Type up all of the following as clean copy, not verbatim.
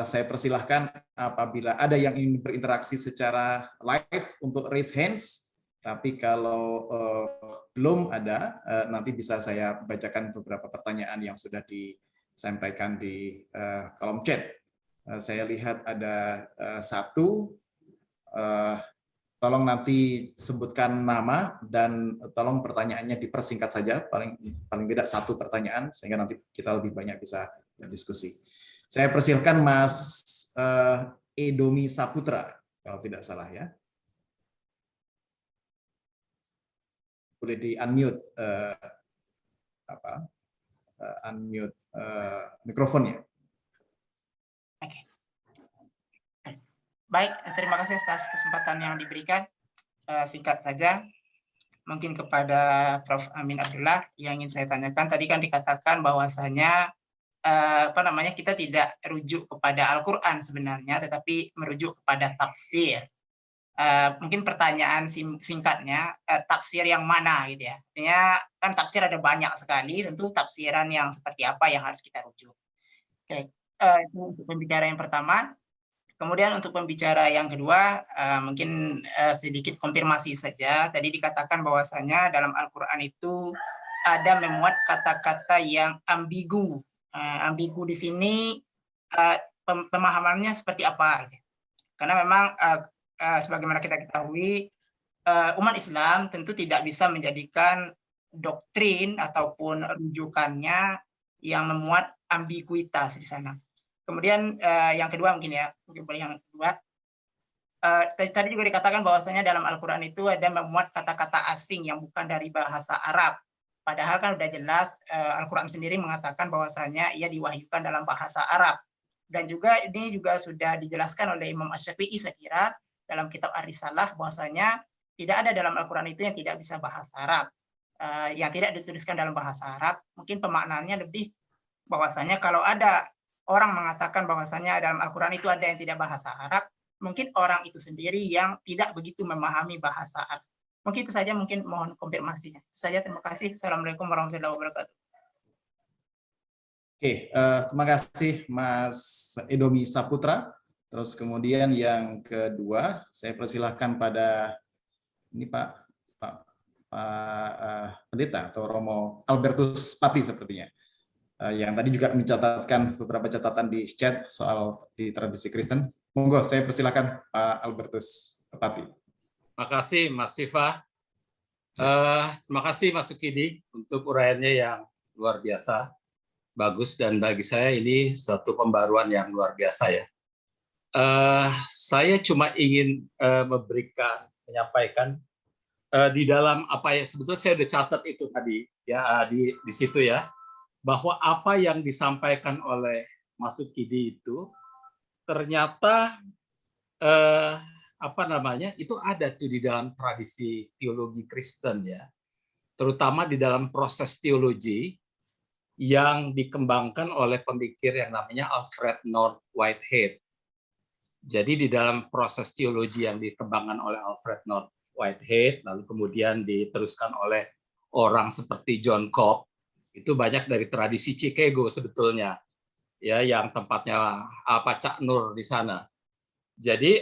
Saya persilahkan apabila ada yang ingin berinteraksi secara live untuk raise hands, tapi kalau belum ada, nanti bisa saya bacakan beberapa pertanyaan yang sudah disampaikan di kolom chat. Saya lihat ada satu, tolong nanti sebutkan nama dan tolong pertanyaannya dipersingkat saja, paling tidak satu pertanyaan, sehingga nanti kita lebih banyak bisa berdiskusi. Saya persilahkan Mas Edomi Saputra, kalau tidak salah ya. Boleh di-unmute unmute mikrofonnya. Oke. Baik, terima kasih atas kesempatan yang diberikan. Singkat saja, mungkin kepada Prof. Amin Abdullah yang ingin saya tanyakan. Tadi kan dikatakan bahwasanya kita tidak rujuk kepada Al-Quran sebenarnya, tetapi merujuk kepada tafsir. Mungkin pertanyaan singkatnya, tafsir yang mana gitu ya? Artinya kan tafsir ada banyak sekali, tentu tafsiran yang seperti apa yang harus kita rujuk. Oke, itu untuk pembicara yang pertama. Kemudian untuk pembicara yang kedua, mungkin sedikit konfirmasi saja. Tadi dikatakan bahwasanya dalam Al-Quran itu ada memuat kata-kata yang ambigu. Ambigu di sini pemahamannya seperti apa? Karena memang sebagaimana kita ketahui, umat Islam tentu tidak bisa menjadikan doktrin ataupun rujukannya yang memuat ambiguitas di sana. Kemudian yang kedua mungkin yang kedua, tadi juga dikatakan bahwasanya dalam Al-Quran itu ada memuat kata-kata asing yang bukan dari bahasa Arab. Padahal kan sudah jelas Al-Quran sendiri mengatakan bahwasanya ia diwahyukan dalam bahasa Arab. Dan juga ini juga sudah dijelaskan oleh Imam Asy-Syafi'i saya kira dalam kitab Ar-Risalah bahwasanya tidak ada dalam Al-Quran itu yang tidak bisa bahasa Arab. Yang tidak dituliskan dalam bahasa Arab, mungkin pemaknaannya lebih bahwasanya kalau ada orang mengatakan bahwasanya dalam Al-Quran itu ada yang tidak bahasa Arab, mungkin orang itu sendiri yang tidak begitu memahami bahasa Arab. Mungkin itu saja, mungkin mohon konfirmasinya. Itu saja, terima kasih. Assalamualaikum warahmatullahi wabarakatuh. Oke, terima kasih Mas Edomi Saputra. Terus kemudian yang kedua, saya persilahkan pada ini Pak Pendeta atau Romo Albertus Pati sepertinya, yang tadi juga mencatatkan beberapa catatan di chat soal di tradisi Kristen. Monggo, saya persilahkan Pak Albertus Pati. Terima kasih Mas Siva. Terima kasih Mas Sukidi untuk uraiannya yang luar biasa, bagus, dan bagi saya ini suatu pembaruan yang luar biasa ya. Saya cuma ingin menyampaikan di dalam apa ya, sebetulnya saya udah catat itu tadi ya di situ ya, bahwa apa yang disampaikan oleh Mas Sukidi itu ternyata itu ada tuh di dalam tradisi teologi Kristen ya, terutama di dalam proses teologi yang dikembangkan oleh pemikir yang namanya Alfred North Whitehead. Jadi di dalam proses teologi yang dikembangkan oleh Alfred North Whitehead, lalu kemudian diteruskan oleh orang seperti John Cobb, itu banyak dari tradisi Chicago sebetulnya, ya, yang tempatnya Cak Nur di sana. Jadi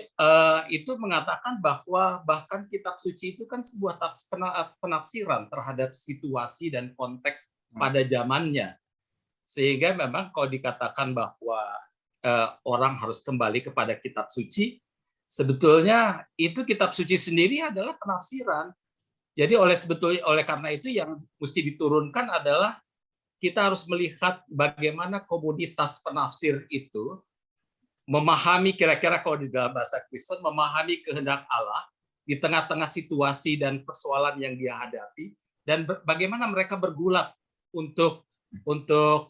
itu mengatakan bahwa bahkan kitab suci itu kan sebuah penafsiran terhadap situasi dan konteks pada zamannya. Sehingga memang kalau dikatakan bahwa orang harus kembali kepada kitab suci, sebetulnya itu kitab suci sendiri adalah penafsiran. Jadi oleh karena itu yang mesti diturunkan adalah kita harus melihat bagaimana komunitas penafsir itu memahami, kira-kira kalau di dalam bahasa Kristen, memahami kehendak Allah di tengah-tengah situasi dan persoalan yang dia hadapi, dan bagaimana mereka bergulat untuk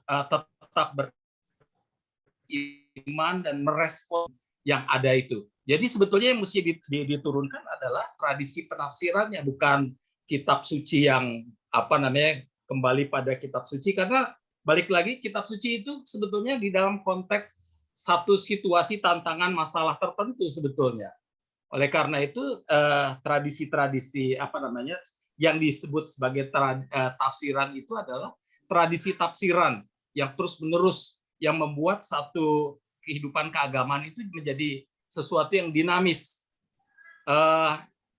tetap beriman dan merespon yang ada itu. Jadi sebetulnya yang mesti diturunkan adalah tradisi penafsiran, yang bukan kitab suci yang kembali pada kitab suci, karena balik lagi kitab suci itu sebetulnya di dalam konteks satu situasi tantangan masalah tertentu sebetulnya. Oleh karena itu tradisi-tradisi yang disebut sebagai tafsiran itu adalah tradisi tafsiran yang terus-menerus yang membuat satu kehidupan keagamaan itu menjadi sesuatu yang dinamis.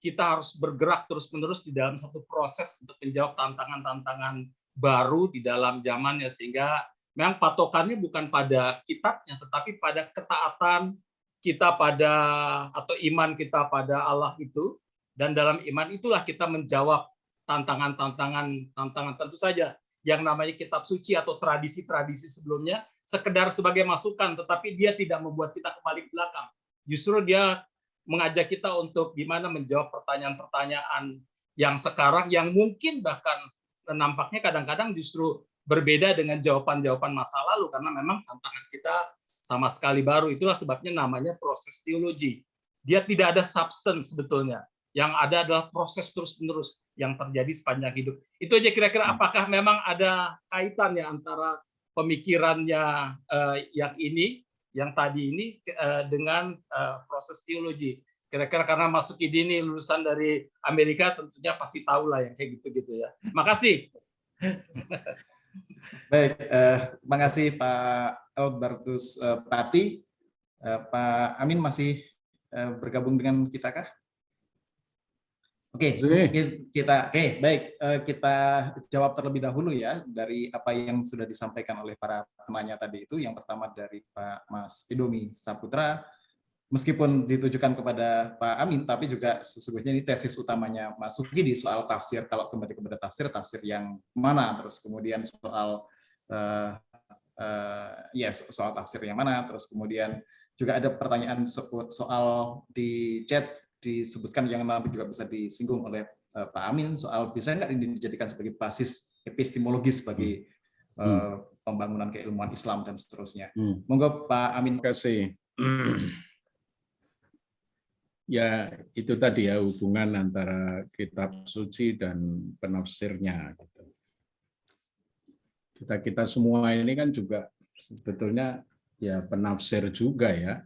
Kita harus bergerak terus-menerus di dalam satu proses untuk menjawab tantangan-tantangan baru di dalam zamannya, sehingga memang patokannya bukan pada kitabnya, tetapi pada ketaatan kita pada atau iman kita pada Allah itu, dan dalam iman itulah kita menjawab tantangan tentu saja yang namanya kitab suci atau tradisi-tradisi sebelumnya sekedar sebagai masukan, tetapi dia tidak membuat kita kembali ke belakang. Justru dia mengajak kita untuk gimana menjawab pertanyaan-pertanyaan yang sekarang yang mungkin bahkan nampaknya kadang-kadang justru berbeda dengan jawaban-jawaban masa lalu, karena memang tantangan kita sama sekali baru. Itulah sebabnya namanya proses teologi. Dia tidak ada substance sebetulnya. Yang ada adalah proses terus-menerus yang terjadi sepanjang hidup. Itu aja kira-kira, apakah memang ada kaitannya antara pemikirannya yang tadi ini dengan proses teologi. Kira-kira karena Mas Sukidi ini lulusan dari Amerika, tentunya pasti tahu lah yang kayak gitu-gitu ya. Makasih. Baik, terima kasih Pak Albertus Pati. Pak Amin masih bergabung dengan kita kah? Oke, baik. Kita jawab terlebih dahulu ya dari apa yang sudah disampaikan oleh para penanya tadi itu. Yang pertama dari Pak Mas Edomi Saputra, meskipun ditujukan kepada Pak Amin, tapi juga sesungguhnya ini tesis utamanya Mas Sukidi soal tafsir. Kalau kembali kepada tafsir yang mana, terus kemudian soal soal tafsir yang mana, terus kemudian juga ada pertanyaan soal di chat disebutkan yang nanti juga bisa disinggung oleh Pak Amin soal bisa nggak ini dijadikan sebagai basis epistemologis bagi pembangunan keilmuan Islam dan seterusnya. Monggo Pak Amin. Terima kasih. Ya, itu tadi ya hubungan antara kitab suci dan penafsirnya. Kita semua ini kan juga sebetulnya ya penafsir juga ya.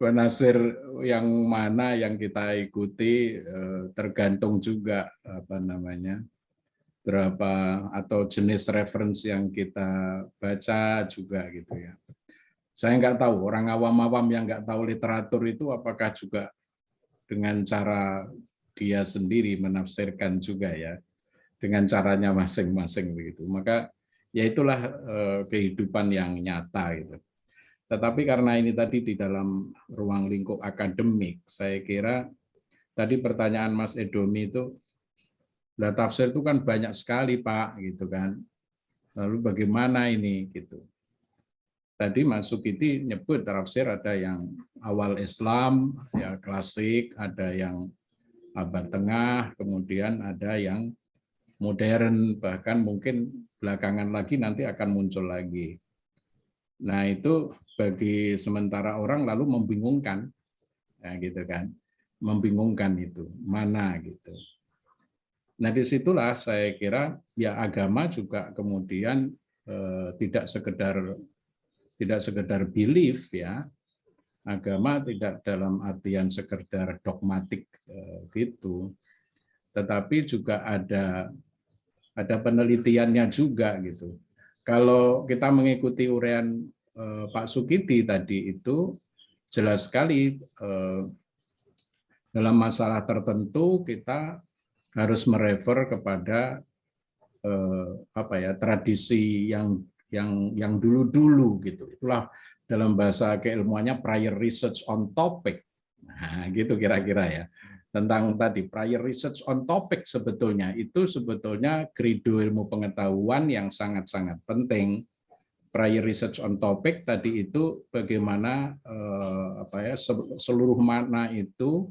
Penafsir yang mana yang kita ikuti tergantung juga berapa atau jenis referensi yang kita baca juga gitu ya. Saya nggak tahu, orang awam-awam yang nggak tahu literatur itu apakah juga dengan cara dia sendiri menafsirkan juga ya, dengan caranya masing-masing begitu. Maka ya itulah kehidupan yang nyata gitu. Tetapi karena ini tadi di dalam ruang lingkup akademik, saya kira tadi pertanyaan Mas Edomi itu, lah tafsir itu kan banyak sekali Pak, gitu kan. Lalu bagaimana ini gitu. Tadi Mas Sukidi nyebut tafsir ada yang awal Islam, ya klasik, ada yang abad tengah, kemudian ada yang modern, bahkan mungkin belakangan lagi nanti akan muncul lagi. Nah itu bagi sementara orang lalu membingungkan, ya gitu kan, membingungkan itu mana gitu. Nah disitulah saya kira ya agama juga kemudian tidak sekedar belief ya, agama tidak dalam artian sekedar dogmatik gitu, tetapi juga ada penelitiannya juga gitu. Kalau kita mengikuti uraian Pak Sukidi tadi itu jelas sekali dalam masalah tertentu kita harus merefer kepada tradisi yang dulu-dulu gitu. Itulah dalam bahasa keilmuannya prior research on topic. Nah, gitu kira-kira ya. Tentang tadi prior research on topic sebetulnya kredo ilmu pengetahuan yang sangat-sangat penting. Prior research on topic tadi itu bagaimana seluruh makna itu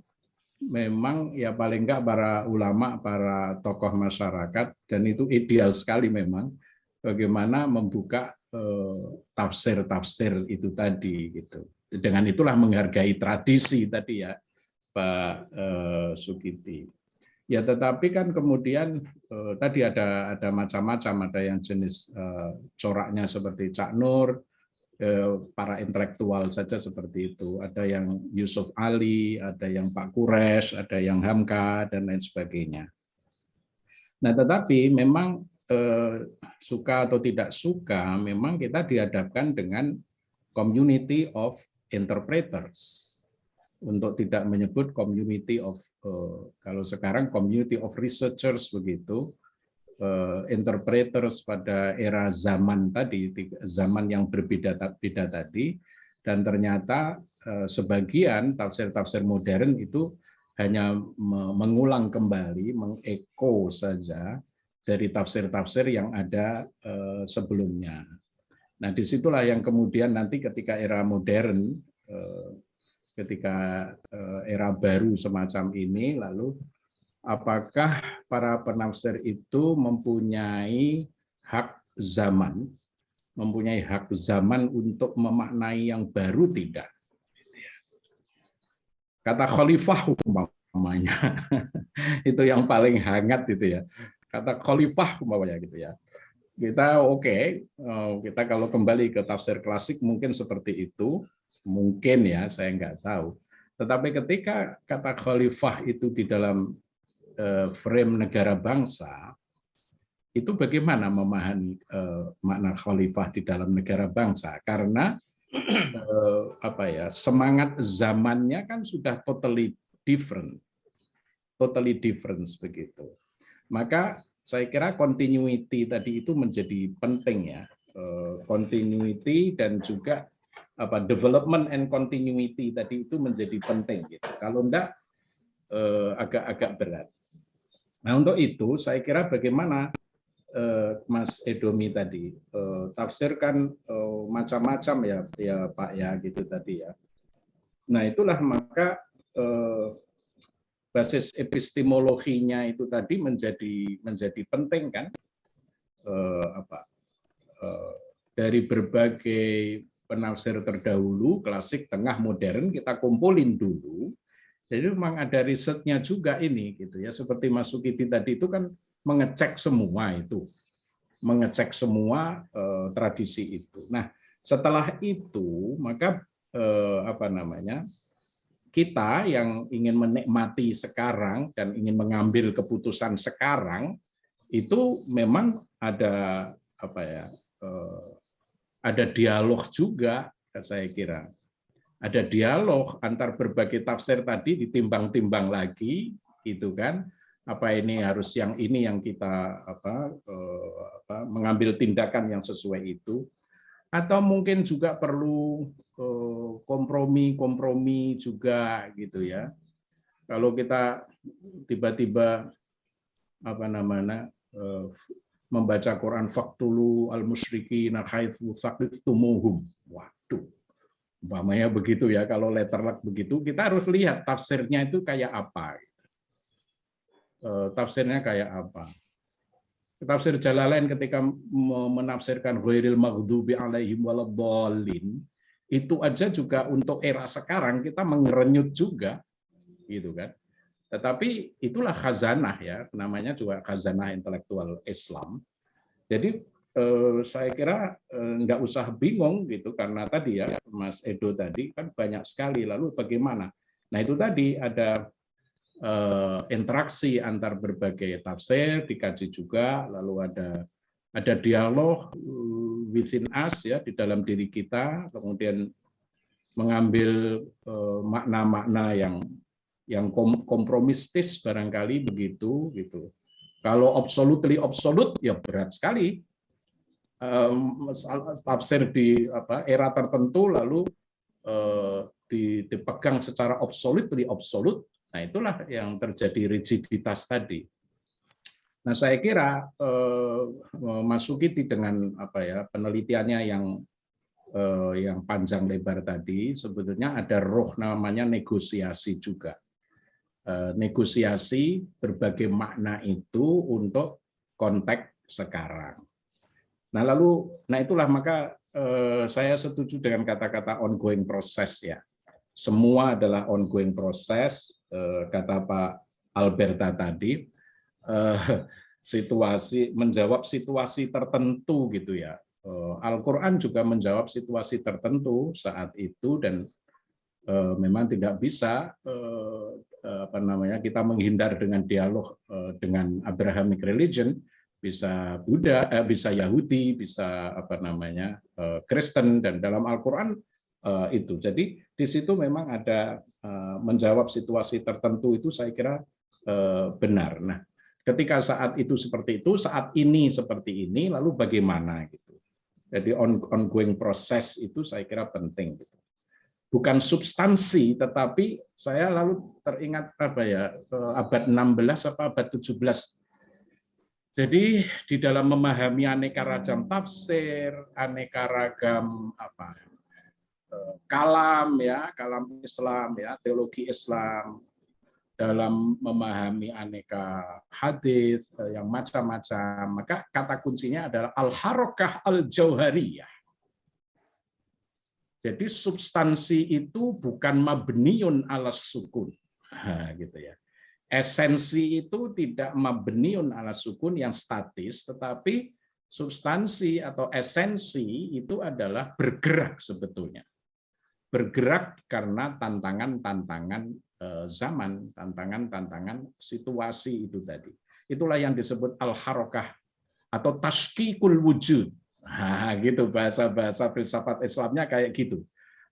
memang ya paling enggak para ulama, para tokoh masyarakat, dan itu ideal sekali memang bagaimana membuka tafsir-tafsir itu tadi gitu. Dengan itulah menghargai tradisi tadi ya Pak Sukidi. Ya tetapi kan kemudian tadi ada macam-macam, ada yang jenis coraknya seperti Cak Nur, para intelektual saja seperti itu. Ada yang Yusuf Ali, ada yang Pak Quresh, ada yang Hamka dan lain sebagainya. Nah tetapi memang suka atau tidak suka, memang kita dihadapkan dengan community of interpreters, untuk tidak menyebut community of kalau sekarang community of researchers begitu, interpreters pada era zaman tadi, zaman yang berbeda-beda tadi, dan ternyata sebagian tafsir-tafsir modern itu hanya mengulang kembali, mengeko saja dari tafsir-tafsir yang ada sebelumnya. Nah, disitulah yang kemudian nanti ketika era modern, ketika era baru semacam ini, lalu apakah para penafsir itu mempunyai hak zaman, untuk memaknai yang baru tidak? Kata khalifah umpamanya, itu yang paling hangat itu ya. Kata khalifah umpamanya gitu ya. Kita kita kalau kembali ke tafsir klasik mungkin seperti itu, mungkin ya, saya nggak tahu. Tetapi ketika kata khalifah itu di dalam frame negara bangsa, itu bagaimana memahami makna khalifah di dalam negara bangsa? Karena semangat zamannya kan sudah totally different begitu. Maka saya kira continuity tadi itu menjadi penting ya, continuity dan juga development and continuity tadi itu menjadi penting gitu. Kalau enggak agak berat. Nah, untuk itu saya kira bagaimana Mas Edomi tadi tafsir kan macam-macam ya Pak ya gitu tadi ya. Nah, itulah maka basis epistemologinya itu tadi menjadi penting kan, dari berbagai penafsir terdahulu, klasik, tengah, modern, kita kumpulin dulu. Jadi memang ada risetnya juga ini gitu ya, seperti Mas Sukidi tadi itu kan mengecek semua tradisi itu. Nah, setelah itu maka kita yang ingin menikmati sekarang dan ingin mengambil keputusan sekarang itu memang ada ada dialog juga, saya kira. Ada dialog antar berbagai tafsir tadi, ditimbang-timbang lagi, gitu kan? Apa ini harus yang ini yang kita mengambil tindakan yang sesuai itu, atau mungkin juga perlu kompromi juga gitu ya. Kalau kita tiba-tiba membaca Quran faktulu al-musyrikina haitsu saqiftumuhum. Waduh. Umpamanya begitu ya, kalau letter luck begitu, kita harus lihat tafsirnya itu kayak apa. Tafsirnya kayak apa. Tafsir Jalalain ketika menafsirkan ghairil maghdubi alaihim waladhdallin, itu aja juga untuk era sekarang kita mengerenyut juga, gitu kan. Tetapi itulah khazanah ya, namanya juga khazanah intelektual Islam. Jadi saya kira nggak usah bingung gitu, karena tadi ya Mas Edo tadi kan banyak sekali, lalu bagaimana? Nah itu tadi ada interaksi antar berbagai tafsir dikaji juga, lalu ada dialog within us ya, di dalam diri kita, kemudian mengambil makna-makna yang kompromistis barangkali begitu gitu. Kalau absolute ya berat sekali tafsir di era tertentu lalu dipegang secara absolut. Nah, itulah yang terjadi rigiditas tadi. Nah, saya kira Mas Sukidi dengan penelitiannya yang panjang lebar tadi, sebetulnya ada roh namanya negosiasi juga. Negosiasi berbagai makna itu untuk konteks sekarang. Nah, itulah maka saya setuju dengan kata-kata ongoing proses ya. Semua adalah ongoing proses, kata Pak Alberta tadi, menjawab situasi tertentu gitu ya. Al-Quran juga menjawab situasi tertentu saat itu, dan memang tidak bisa kita menghindar dengan dialog dengan Abrahamic religion, bisa Buddha, bisa Yahudi, bisa Kristen, dan dalam Al-Quran itu. Jadi di situ memang ada menjawab situasi tertentu itu saya kira benar. Nah, ketika saat itu seperti itu, saat ini seperti ini, lalu bagaimana gitu. Jadi ongoing proses itu saya kira penting. Gitu. Bukan substansi, tetapi saya lalu teringat apa ya, abad 16 apa abad 17. Jadi di dalam memahami aneka ragam tafsir, aneka ragam apa kalam ya, kalam Islam ya, teologi Islam, dalam memahami aneka hadis yang macam-macam, maka kata kuncinya adalah al-harokah al-jauhariyah. Jadi substansi itu bukan mabniun ala sukun, gitu ya. Esensi itu tidak mabniun ala sukun yang statis, tetapi substansi atau esensi itu adalah bergerak sebetulnya. Bergerak karena tantangan-tantangan zaman, tantangan-tantangan situasi itu tadi. Itulah yang disebut al-harokah atau tashkikul wujud. Nah, gitu bahasa filsafat Islamnya kayak gitu.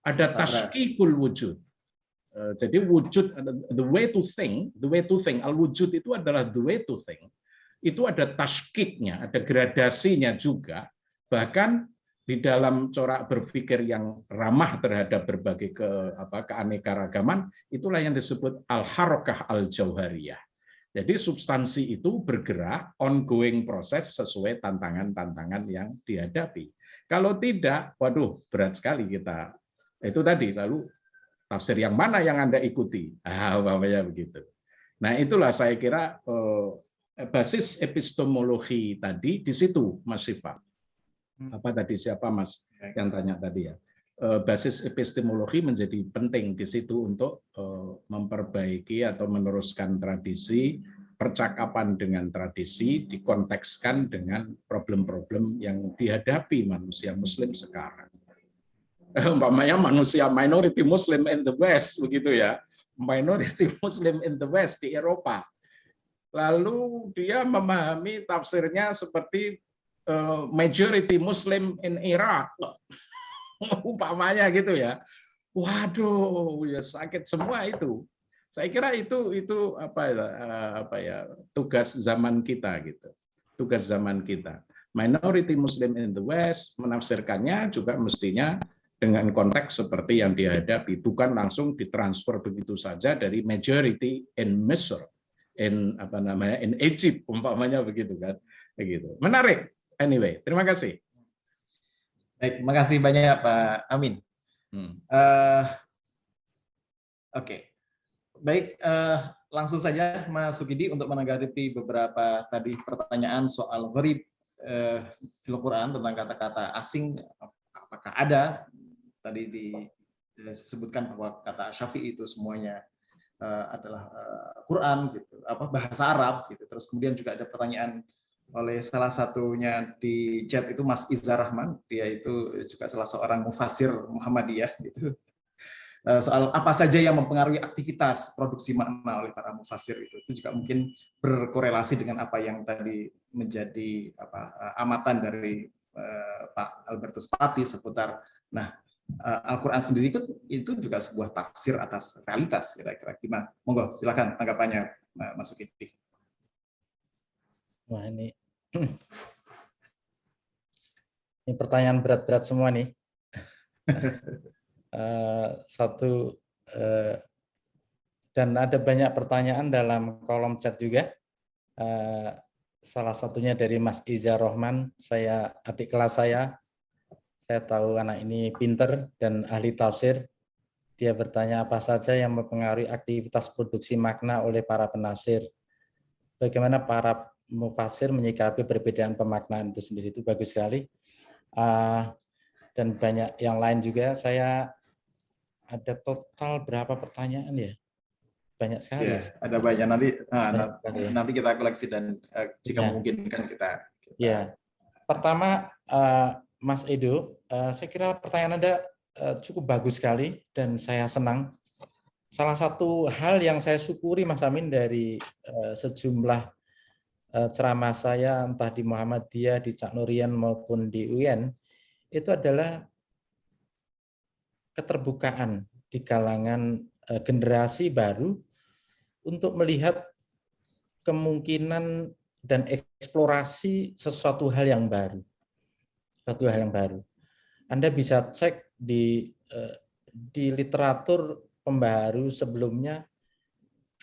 Ada tashkikul wujud. Jadi wujud, the way to think, al-wujud itu adalah the way to think. Itu ada tashkiknya, ada gradasinya juga. Bahkan di dalam corak berpikir yang ramah terhadap berbagai keanekaragaman, itulah yang disebut al-harokah al-jauhariyah. Jadi substansi itu bergerak, ongoing proses sesuai tantangan-tantangan yang dihadapi. Kalau tidak, waduh berat sekali kita. Itu tadi, lalu tafsir yang mana yang Anda ikuti? Umpamanya begitu. Nah itulah saya kira basis epistemologi tadi di situ, Mas Siva. Apa tadi siapa Mas yang tanya tadi ya? Basis epistemologi menjadi penting di situ untuk memperbaiki atau meneruskan tradisi, percakapan dengan tradisi dikontekskan dengan problem-problem yang dihadapi manusia Muslim sekarang. Umpamanya manusia minority Muslim in the West begitu ya, minority Muslim in the West di Eropa. Lalu dia memahami tafsirnya seperti majority Muslim in Iraq, umpamanya gitu ya. Waduh, ya sakit semua itu. Saya kira itu apa ya tugas zaman kita gitu. Tugas zaman kita. Minority Muslim in the West menafsirkannya juga mestinya dengan konteks seperti yang dihadapi, bukan langsung ditransfer begitu saja dari majority in Misr, in Egypt umpamanya begitu kan. Begitu. Menarik. Anyway, terima kasih. Baik, terima kasih banyak Pak Amin. Oke. Baik, langsung saja Mas Sukidi untuk menanggapi beberapa tadi pertanyaan soal gharib fil Quran tentang kata-kata asing, apakah ada? Tadi disebutkan bahwa kata Syafi'i itu semuanya adalah Quran gitu, bahasa Arab gitu. Terus kemudian juga ada pertanyaan oleh salah satunya di chat itu Mas Izzar Rahman, dia itu juga salah seorang mufassir Muhammadiyah gitu. Soal apa saja yang mempengaruhi aktivitas produksi makna oleh para mufassir itu juga mungkin berkorelasi dengan apa yang tadi menjadi amatan dari Pak Albertus Pati seputar Al-Quran sendiri itu juga sebuah tafsir atas realitas kira-kira. Gimana? Monggo silakan tanggapannya Mas Sukidi. Wah ini pertanyaan berat-berat semua nih. Dan ada banyak pertanyaan dalam kolom chat juga. Salah satunya dari Mas Izzar Rahman, adik kelas saya tahu anak ini pinter dan ahli tafsir. Dia bertanya apa saja yang mempengaruhi aktivitas produksi makna oleh para penafsir. Bagaimana para mufassir menyikapi perbedaan pemaknaan itu sendiri, itu bagus sekali. Dan banyak yang lain juga. Saya ada total berapa pertanyaan ya? Banyak sekali. Ya, ada banyak nanti kita koleksi dan jika memungkinkan kita. Ya, pertama Mas Edo, saya kira pertanyaan Anda cukup bagus sekali dan saya senang. Salah satu hal yang saya syukuri Mas Amin dari sejumlah ceramah saya entah di Muhammadiyah, di Cak Nurian maupun di UIN itu adalah keterbukaan di kalangan generasi baru untuk melihat kemungkinan dan eksplorasi sesuatu hal yang baru. Suatu hal yang baru. Anda bisa cek di literatur pembaharu sebelumnya,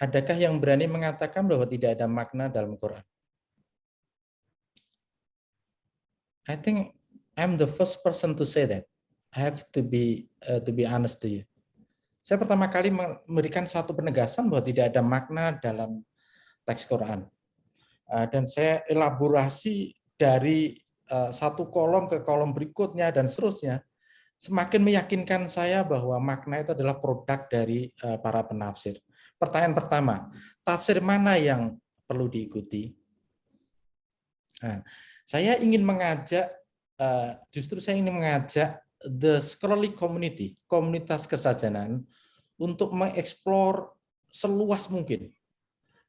adakah yang berani mengatakan bahwa tidak ada makna dalam Quran? I think I'm the first person to say that. I have to be honest to you. Saya pertama kali memberikan satu penegasan bahwa tidak ada makna dalam teks Quran. Dan saya elaborasi dari satu kolom ke kolom berikutnya dan seterusnya, semakin meyakinkan saya bahwa makna itu adalah produk dari para penafsir. Pertanyaan pertama, tafsir mana yang perlu diikuti? Nah, saya ingin mengajak, justru saya ingin mengajak the scholarly community, komunitas kesajanan, untuk mengeksplor seluas mungkin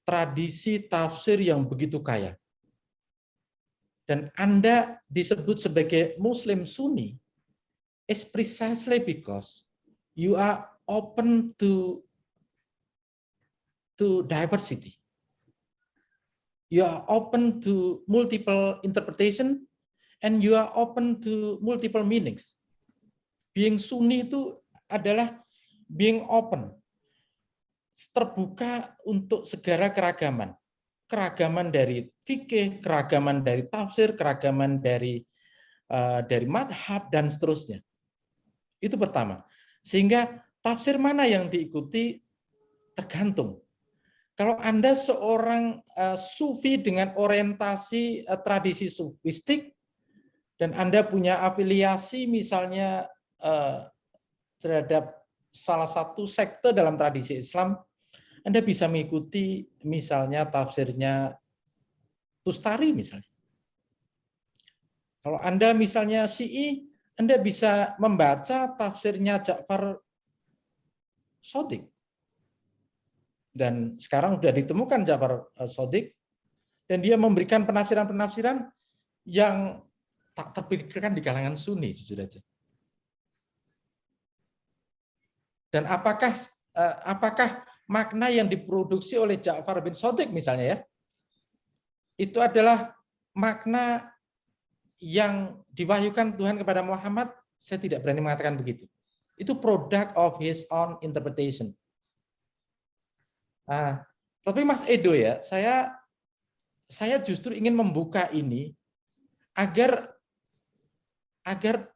tradisi tafsir yang begitu kaya. Dan Anda disebut sebagai Muslim Sunni is precisely because you are open to diversity. You are open to multiple interpretation and you are open to multiple meanings. Being Sunni itu adalah being open, terbuka untuk segala keragaman. Keragaman dari fikih, keragaman dari tafsir, keragaman dari madhab, dan seterusnya. Itu pertama. Sehingga tafsir mana yang diikuti tergantung. Kalau Anda seorang sufi dengan orientasi tradisi sufistik, dan Anda punya afiliasi misalnya terhadap salah satu sekte dalam tradisi Islam, Anda bisa mengikuti misalnya tafsirnya Tustari misalnya. Kalau Anda misalnya Syi'i, Anda bisa membaca tafsirnya Ja'far Shadiq. Dan sekarang sudah ditemukan Ja'far Shadiq, dan dia memberikan penafsiran-penafsiran yang tak terpikirkan di kalangan Sunni, jujur aja. Dan apakah makna yang diproduksi oleh Ja'far bin Shadiq misalnya ya, itu adalah makna yang diwahyukan Tuhan kepada Muhammad? Saya tidak berani mengatakan begitu. Itu product of his own interpretation. Tapi Mas Edo ya, saya justru ingin membuka ini agar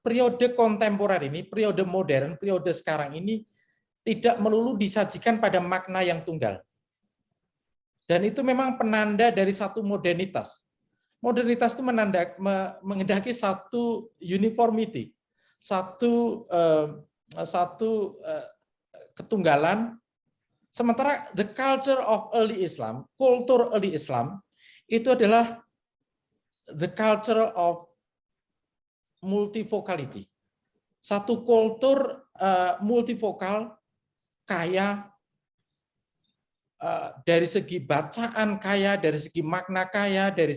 periode kontemporer ini, periode modern, periode sekarang ini tidak melulu disajikan pada makna yang tunggal. Dan itu memang penanda dari satu modernitas. Modernitas itu menghendaki satu uniformity, satu ketunggalan. Sementara the culture of early Islam, kultur early Islam, itu adalah the culture of multivocality. Satu kultur multivokal, kaya, dari segi bacaan kaya, dari segi makna kaya, dari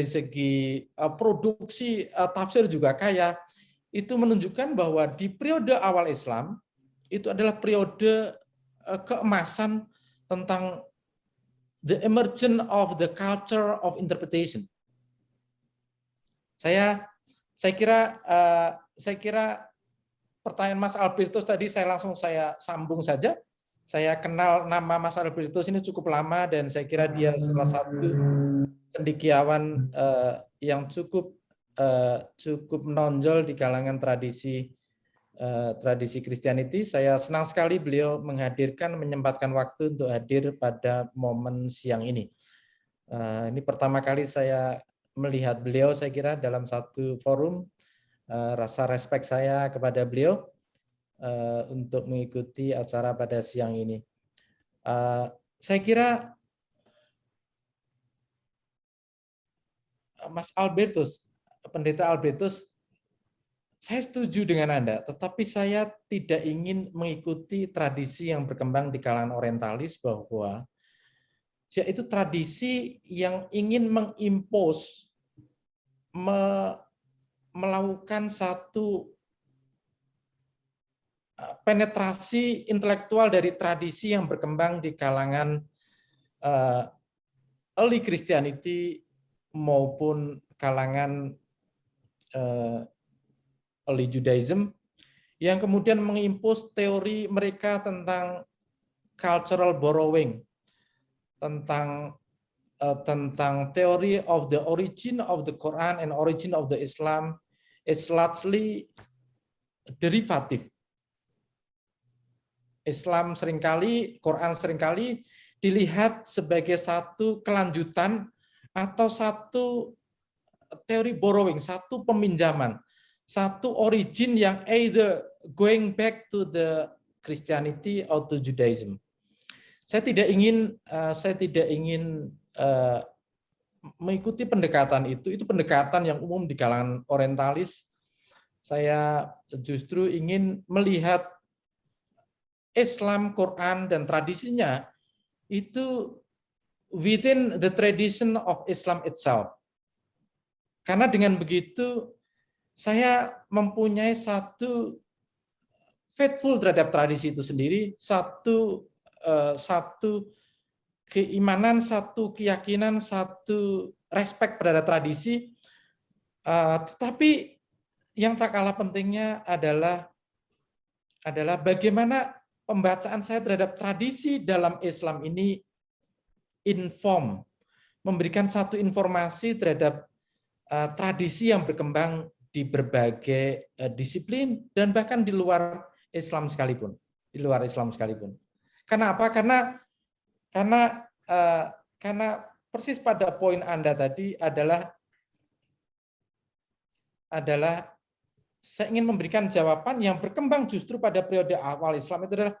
segi produksi tafsir juga kaya. Itu menunjukkan bahwa di periode awal Islam itu adalah periode keemasan tentang the emergence of the culture of interpretation. Saya kira pertanyaan Mas Albertus tadi saya sambung saja. Saya kenal nama Mas Albertus ini cukup lama dan saya kira dia salah satu cendekiawan yang cukup menonjol di kalangan tradisi Christianity. Saya senang sekali beliau menyempatkan waktu untuk hadir pada momen siang ini. Ini pertama kali saya melihat beliau, saya kira dalam satu forum. Rasa respect saya kepada beliau untuk mengikuti acara pada siang ini. Saya kira Mas Albertus, Pendeta Albertus, saya setuju dengan Anda, tetapi saya tidak ingin mengikuti tradisi yang berkembang di kalangan orientalis bahwa yaitu tradisi yang ingin mengimpos, melakukan satu penetrasi intelektual dari tradisi yang berkembang di kalangan early Christianity maupun kalangan early Judaism yang kemudian mengimpus teori mereka tentang cultural borrowing, tentang teori of the origin of the Quran and origin of the Islam. It's largely derivative. Islam seringkali, Quran seringkali dilihat sebagai satu kelanjutan atau satu teori borrowing, satu peminjaman, satu origin yang either going back to the Christianity or to Judaism. Saya tidak ingin mengikuti pendekatan itu pendekatan yang umum di kalangan orientalis. Saya justru ingin melihat Islam, Quran, dan tradisinya itu within the tradition of Islam itself. Karena dengan begitu, saya mempunyai satu faithful terhadap tradisi itu sendiri, satu keimanan, satu keyakinan, satu respect terhadap tradisi. Tetapi yang tak kalah pentingnya adalah bagaimana pembacaan saya terhadap tradisi dalam Islam ini memberikan satu informasi terhadap tradisi yang berkembang di berbagai disiplin dan bahkan di luar Islam sekalipun. Kenapa? Karena persis pada poin Anda tadi adalah saya ingin memberikan jawaban yang berkembang justru pada periode awal Islam itu adalah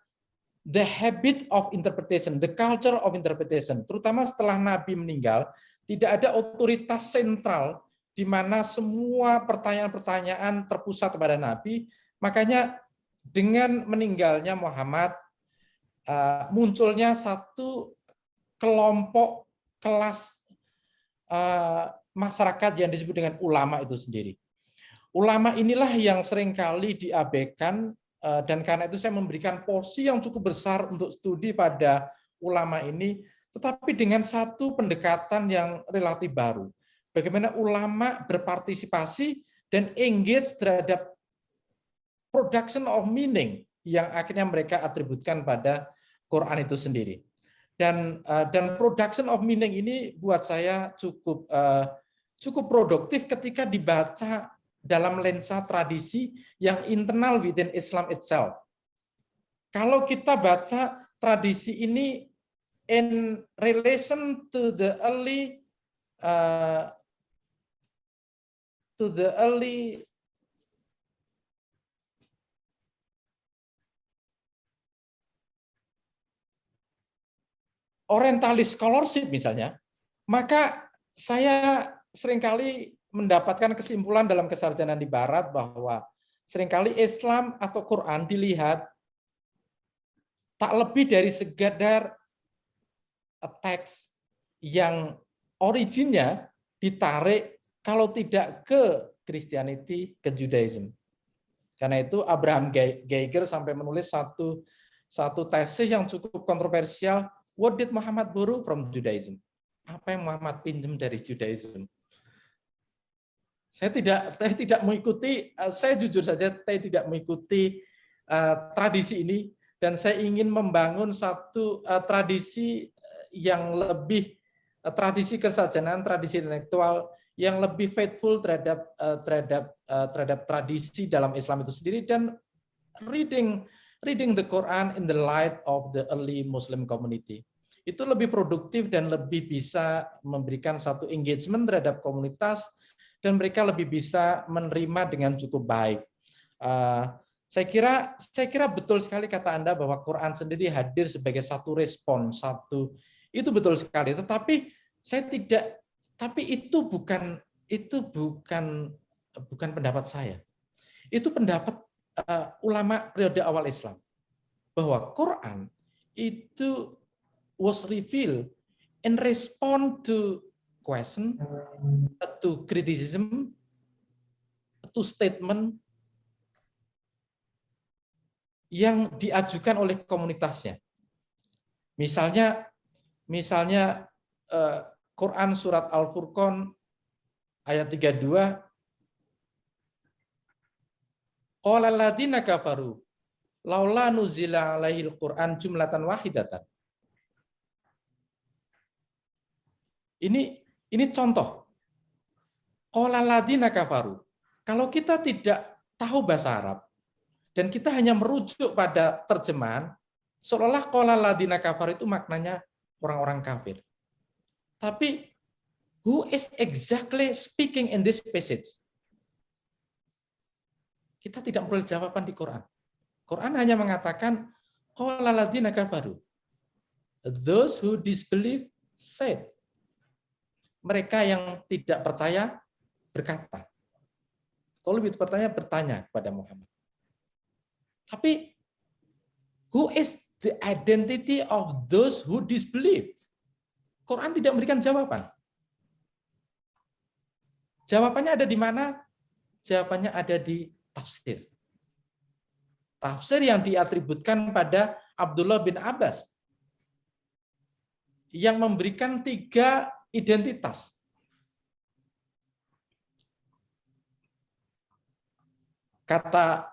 the habit of interpretation, the culture of interpretation. Terutama setelah Nabi meninggal, tidak ada otoritas sentral di mana semua pertanyaan-pertanyaan terpusat kepada Nabi. Makanya dengan meninggalnya Muhammad, munculnya satu kelompok kelas masyarakat yang disebut dengan ulama itu sendiri. Ulama inilah yang seringkali diabaikan, dan karena itu saya memberikan porsi yang cukup besar untuk studi pada ulama ini, tetapi dengan satu pendekatan yang relatif baru. Bagaimana ulama berpartisipasi dan engage terhadap production of meaning yang akhirnya mereka atributkan pada Quran itu sendiri. Dan production of meaning ini buat saya cukup produktif ketika dibaca dalam lensa tradisi yang internal within Islam itself. Kalau kita baca tradisi ini in relation to the early orientalis scholarship misalnya, maka saya seringkali mendapatkan kesimpulan dalam kesarjanaan di Barat bahwa seringkali Islam atau Quran dilihat tak lebih dari sekadar teks yang originnya ditarik kalau tidak ke Christianity, ke Judaism. Karena itu Abraham Geiger sampai menulis satu tesis yang cukup kontroversial, what did Muhammad borrow from Judaism? Apa yang Muhammad pinjam dari Judaism? Saya tidak mengikuti, saya jujur saja saya tidak mengikuti tradisi ini, dan saya ingin membangun satu tradisi yang lebih, tradisi kesarjanaan, tradisi intelektual yang lebih faithful terhadap tradisi dalam Islam itu sendiri, dan reading the Quran in the light of the early Muslim community. Itu lebih produktif dan lebih bisa memberikan satu engagement terhadap komunitas, dan mereka lebih bisa menerima dengan cukup baik. Saya kira betul sekali kata Anda bahwa Quran sendiri hadir sebagai satu respon, itu betul sekali. Tetapi itu bukan pendapat saya. Itu pendapat ulama periode awal Islam, bahwa Quran itu was revealed in response to question, to criticism, to statement, yang diajukan oleh komunitasnya. Misalnya Quran surat Al-Furqan ayat 32, qala alladziina kafaru laula nuzila alaihil Qur'an jumlatan wahidatan. Ini contoh. Qala alladziina kafaru. Kalau kita tidak tahu bahasa Arab dan kita hanya merujuk pada terjemahan, seolah-olah qala alladziina kafaru itu maknanya orang-orang kafir. Tapi who is exactly speaking in this passage? Kita tidak perlu jawaban di Quran. Quran hanya mengatakan qala alladziina kafaru. Those who disbelieve said. Mereka yang tidak percaya berkata. Atau lebih tepatnya bertanya kepada Muhammad. Tapi who is the identity of those who disbelieve? Quran tidak memberikan jawaban. Jawabannya ada di mana? Jawabannya ada di tafsir. Tafsir yang diatributkan pada Abdullah bin Abbas yang memberikan 3 identitas. Kata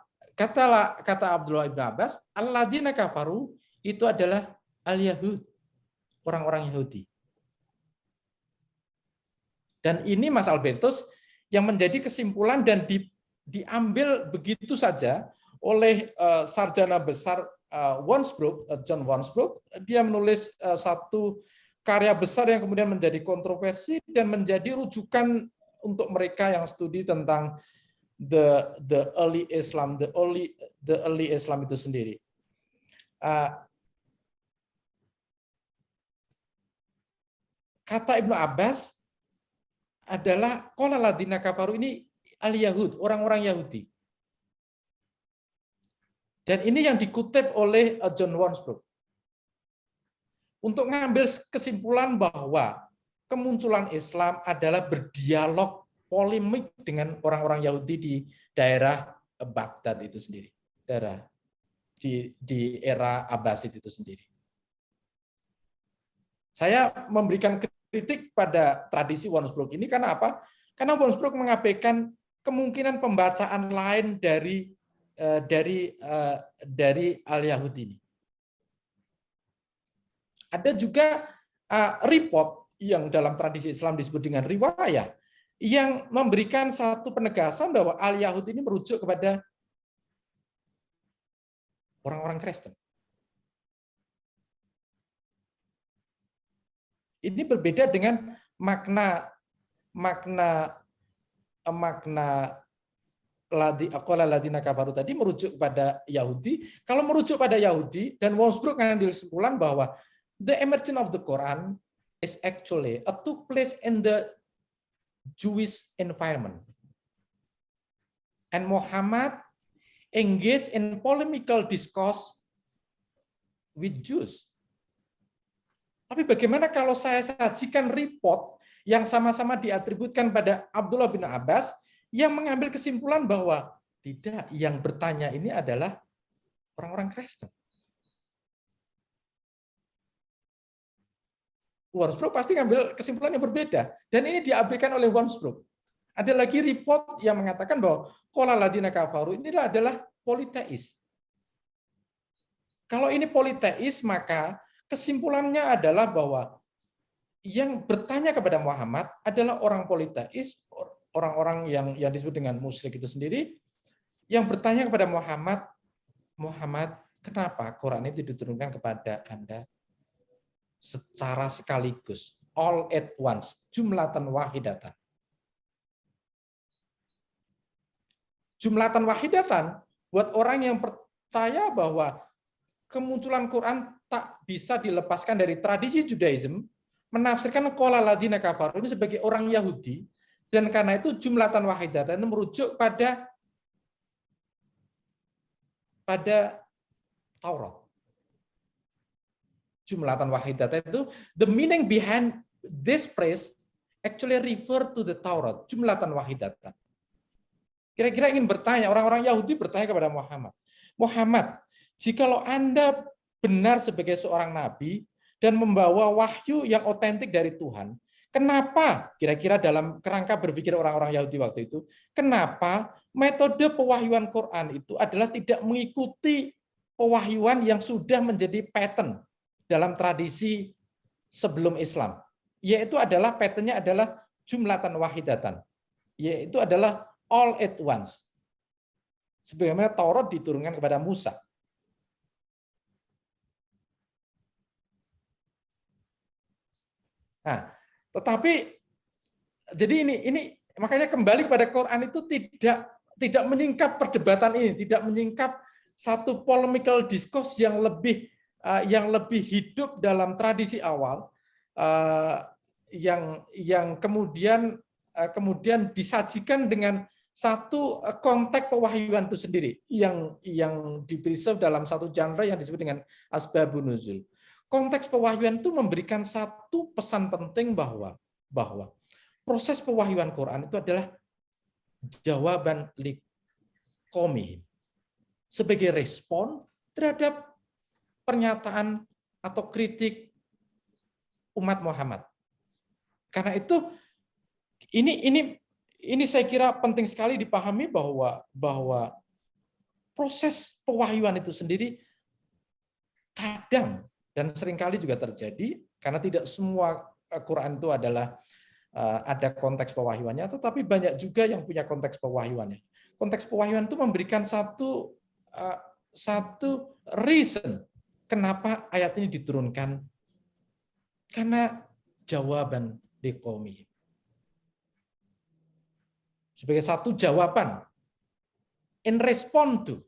Abdullah bin Abbas, alladzina kafaru itu adalah al-Yahud, orang-orang Yahudi. Dan ini Mas Albertus yang menjadi kesimpulan dan diambil begitu saja oleh sarjana besar John Wansbrook. Dia menulis satu karya besar yang kemudian menjadi kontroversi dan menjadi rujukan untuk mereka yang studi tentang the early Islam, the early Islam itu sendiri. Kata Ibnu Abbas adalah qala alladziina kafaru ini al-Yahud, orang-orang Yahudi. Dan ini yang dikutip oleh John Wansbrook. Untuk mengambil kesimpulan bahwa kemunculan Islam adalah berdialog polemik dengan orang-orang Yahudi di daerah Baghdad itu sendiri. Daerah di era Abbasid itu sendiri. Saya memberikan kritik pada tradisi Wansbrook ini karena apa? Karena Wansbrook mengabaikan kemungkinan pembacaan lain dari al-Yahudi ini. Ada juga report yang dalam tradisi Islam disebut dengan riwayah yang memberikan satu penegasan bahwa al-Yahudi ini merujuk kepada orang-orang Kristen. Ini berbeda dengan makna aqala alladziina kafaru tadi merujuk kepada Yahudi. Kalau merujuk pada Yahudi dan Wansbrook mengambil kesimpulan bahwa the emergence of the Quran is actually took place in the Jewish environment. And Muhammad engaged in polemical discourse with Jews. Tapi bagaimana kalau saya sajikan report yang sama-sama diatributkan pada Abdullah bin Abbas yang mengambil kesimpulan bahwa tidak, yang bertanya ini adalah orang-orang Kristen. Wansbrook pasti ngambil kesimpulan yang berbeda. Dan ini diabaikan oleh Wansbrook. Ada lagi report yang mengatakan bahwa qala alladziina kafaru ini adalah politeis. Kalau ini politeis, maka kesimpulannya adalah bahwa yang bertanya kepada Muhammad adalah orang politeis, orang-orang yang disebut dengan musyrik itu sendiri, yang bertanya kepada Muhammad, kenapa Quran itu diturunkan kepada Anda secara sekaligus, all at once, jumlatan wahidatan. Jumlatan wahidatan buat orang yang percaya bahwa kemunculan Quran tak bisa dilepaskan dari tradisi Judaism, menafsirkan qala alladziina kafaru ini sebagai orang Yahudi, dan karena itu jumlatan wahidatan itu merujuk pada Taurat. Jumlatan wahidatan itu, the meaning behind this phrase actually refer to the Taurat, jumlatan wahidatan. Kira-kira ingin bertanya, orang-orang Yahudi bertanya kepada Muhammad, Jikalau Anda benar sebagai seorang nabi dan membawa wahyu yang otentik dari Tuhan, kenapa kira-kira dalam kerangka berpikir orang-orang Yahudi waktu itu, kenapa metode pewahyuan Quran itu adalah tidak mengikuti pewahyuan yang sudah menjadi pattern dalam tradisi sebelum Islam, yaitu adalah patternnya adalah jumlatan wahidatan, yaitu adalah all at once. Sebagaimana Taurat diturunkan kepada Musa. Nah, tetapi jadi ini makanya kembali pada Quran itu tidak menyingkap perdebatan ini, tidak menyingkap satu polemical discourse yang lebih hidup dalam tradisi awal yang kemudian disajikan dengan satu konteks pewahyuan itu sendiri yang di-preserve dalam satu genre yang disebut dengan asbabun nuzul. Konteks pewahyuan itu memberikan satu pesan penting bahwa proses pewahyuan Quran itu adalah jawaban liqaumihim sebagai respon terhadap pernyataan atau kritik umat Muhammad. Karena itu ini saya kira penting sekali dipahami bahwa proses pewahyuan itu sendiri kadang dan seringkali juga terjadi karena tidak semua Quran itu adalah ada konteks pewahyuannya, tetapi banyak juga yang punya konteks pewahyuannya. Konteks pewahyuan itu memberikan satu reason kenapa ayat ini diturunkan, karena jawaban liqaumihim. Sebagai satu jawaban in response to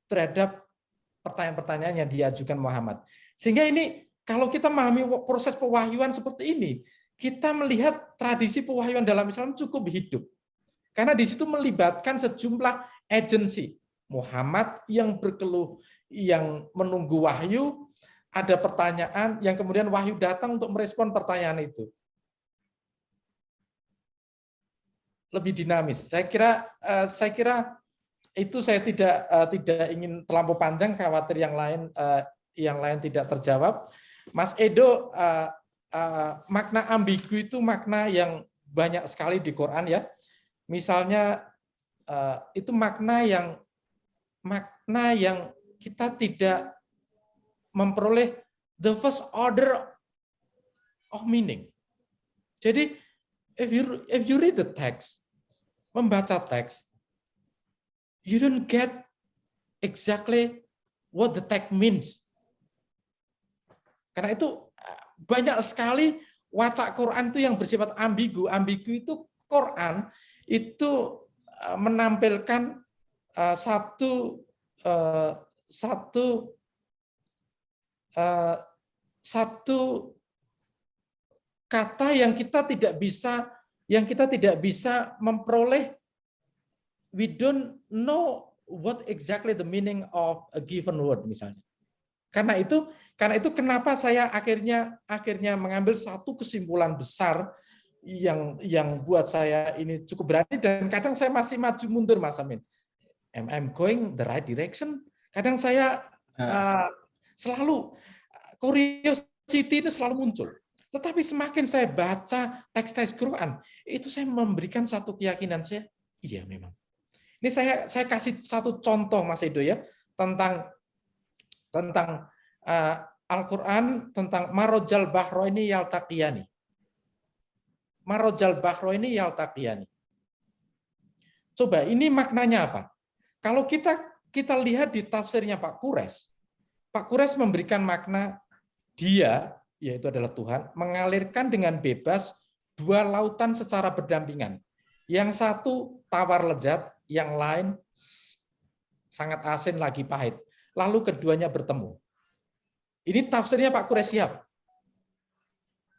terhadap pertanyaan-pertanyaan yang diajukan Muhammad. Sehingga ini kalau kita memahami proses pewahyuan seperti ini, kita melihat tradisi pewahyuan dalam Islam cukup hidup. Karena di situ melibatkan sejumlah agensi. Muhammad yang berkeluh, yang menunggu wahyu, ada pertanyaan yang kemudian wahyu datang untuk merespon pertanyaan itu. Lebih dinamis. Saya kira itu saya tidak ingin terlampau panjang, khawatir yang lain tidak terjawab. Mas Edo, makna ambigu itu makna yang banyak sekali di Quran ya. Misalnya itu makna yang kita tidak memperoleh the first order of meaning. Jadi if you read the text, membaca teks, you don't get exactly what the text means. Karena itu banyak sekali watak Quran itu yang bersifat ambigu. Ambigu itu Quran itu menampilkan satu kata yang kita tidak bisa memperoleh. We don't know what exactly the meaning of a given word misalnya. Karena itu kenapa saya akhirnya mengambil satu kesimpulan besar yang buat saya ini cukup berani, dan kadang saya masih maju mundur, Mas Amin. Am I going the right direction? Kadang saya selalu curiosity itu selalu muncul. Tetapi semakin saya baca teks-teks Quran, itu saya memberikan satu keyakinan saya, iya memang. Ini saya kasih satu contoh Mas Edo ya, tentang Al-Quran, tentang marojal bahroini yaltaqiyani. Marojal bahroini yaltaqiyani. Coba ini maknanya apa? Kalau kita lihat di tafsirnya Pak Quraisy memberikan makna dia, yaitu adalah Tuhan, mengalirkan dengan bebas dua lautan secara berdampingan. Yang satu tawar lezat, yang lain sangat asin lagi pahit. Lalu keduanya bertemu. Ini tafsirnya Pak Quraisy.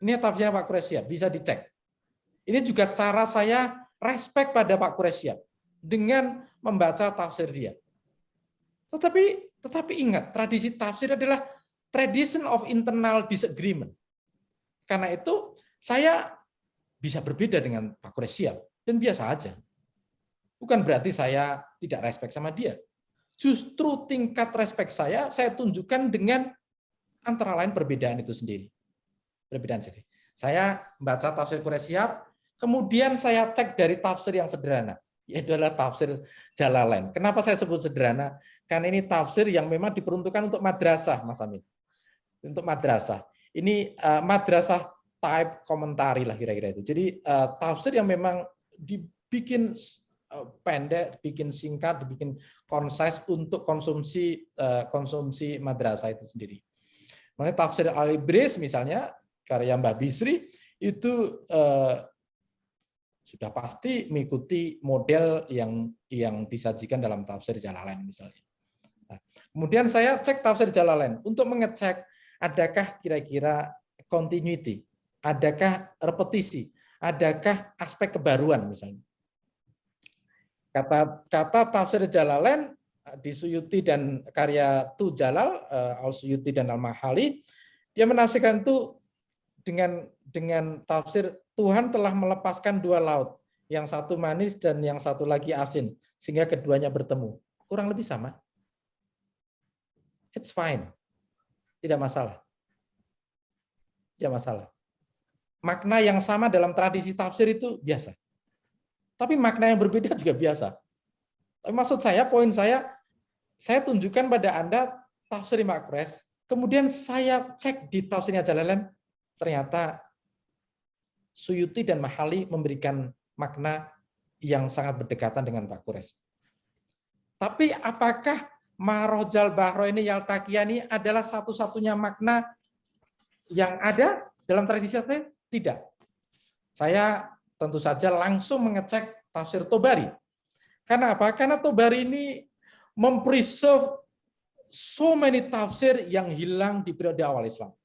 Ini tafsirnya Pak Quraisy, bisa dicek. Ini juga cara saya respect pada Pak Quraisy dengan membaca tafsir dia. Tetapi ingat, tradisi tafsir adalah tradition of internal disagreement. Karena itu saya bisa berbeda dengan Pak Quraisy dan biasa aja. Bukan berarti saya tidak respect sama dia. justru tingkat respek saya tunjukkan dengan antara lain perbedaan itu sendiri. Perbedaan sendiri. Saya baca tafsir Quraisy Shihab, kemudian saya cek dari tafsir yang sederhana, yaitu adalah tafsir Jalalain. Kenapa saya sebut sederhana? Karena ini tafsir yang memang diperuntukkan untuk madrasah, Mas Amin. Untuk madrasah. Ini madrasah type komentari lah kira-kira itu. Jadi tafsir yang memang dibikin pendek, dibikin singkat, dibikin concise untuk konsumsi madrasah itu sendiri. Makanya tafsir Al-Ibris misalnya karya Mbah Bisri itu sudah pasti mengikuti model yang disajikan dalam tafsir Jalalain misalnya. Nah, kemudian saya cek tafsir Jalalain untuk mengecek adakah kira-kira continuity, adakah repetisi, adakah aspek kebaruan misalnya. Kata tafsir Jalalain di Suyuti dan karya Tu Jalal, Al-Suyuti dan Al-Mahali, dia menafsirkan itu dengan tafsir Tuhan telah melepaskan dua laut, yang satu manis dan yang satu lagi asin, sehingga keduanya bertemu. Kurang lebih sama. It's fine. Tidak masalah. Tidak masalah. Makna yang sama dalam tradisi tafsir itu biasa. Tapi makna yang berbeda juga biasa. Tapi maksud saya, poin saya tunjukkan pada Anda tafsir Imam Quraisy, kemudian saya cek di tafsirnya Jalalain, ternyata Suyuti dan Mahali memberikan makna yang sangat berdekatan dengan Pak Quraisy. Tapi apakah Marojal Bahraini Yaltaqiyani adalah satu-satunya makna yang ada dalam tradisi tafsir? Tidak. Saya tentu saja langsung mengecek tafsir Tobari. Karena apa? Karena Tobari ini mempreserve so many tafsir yang hilang di periode awal Islam.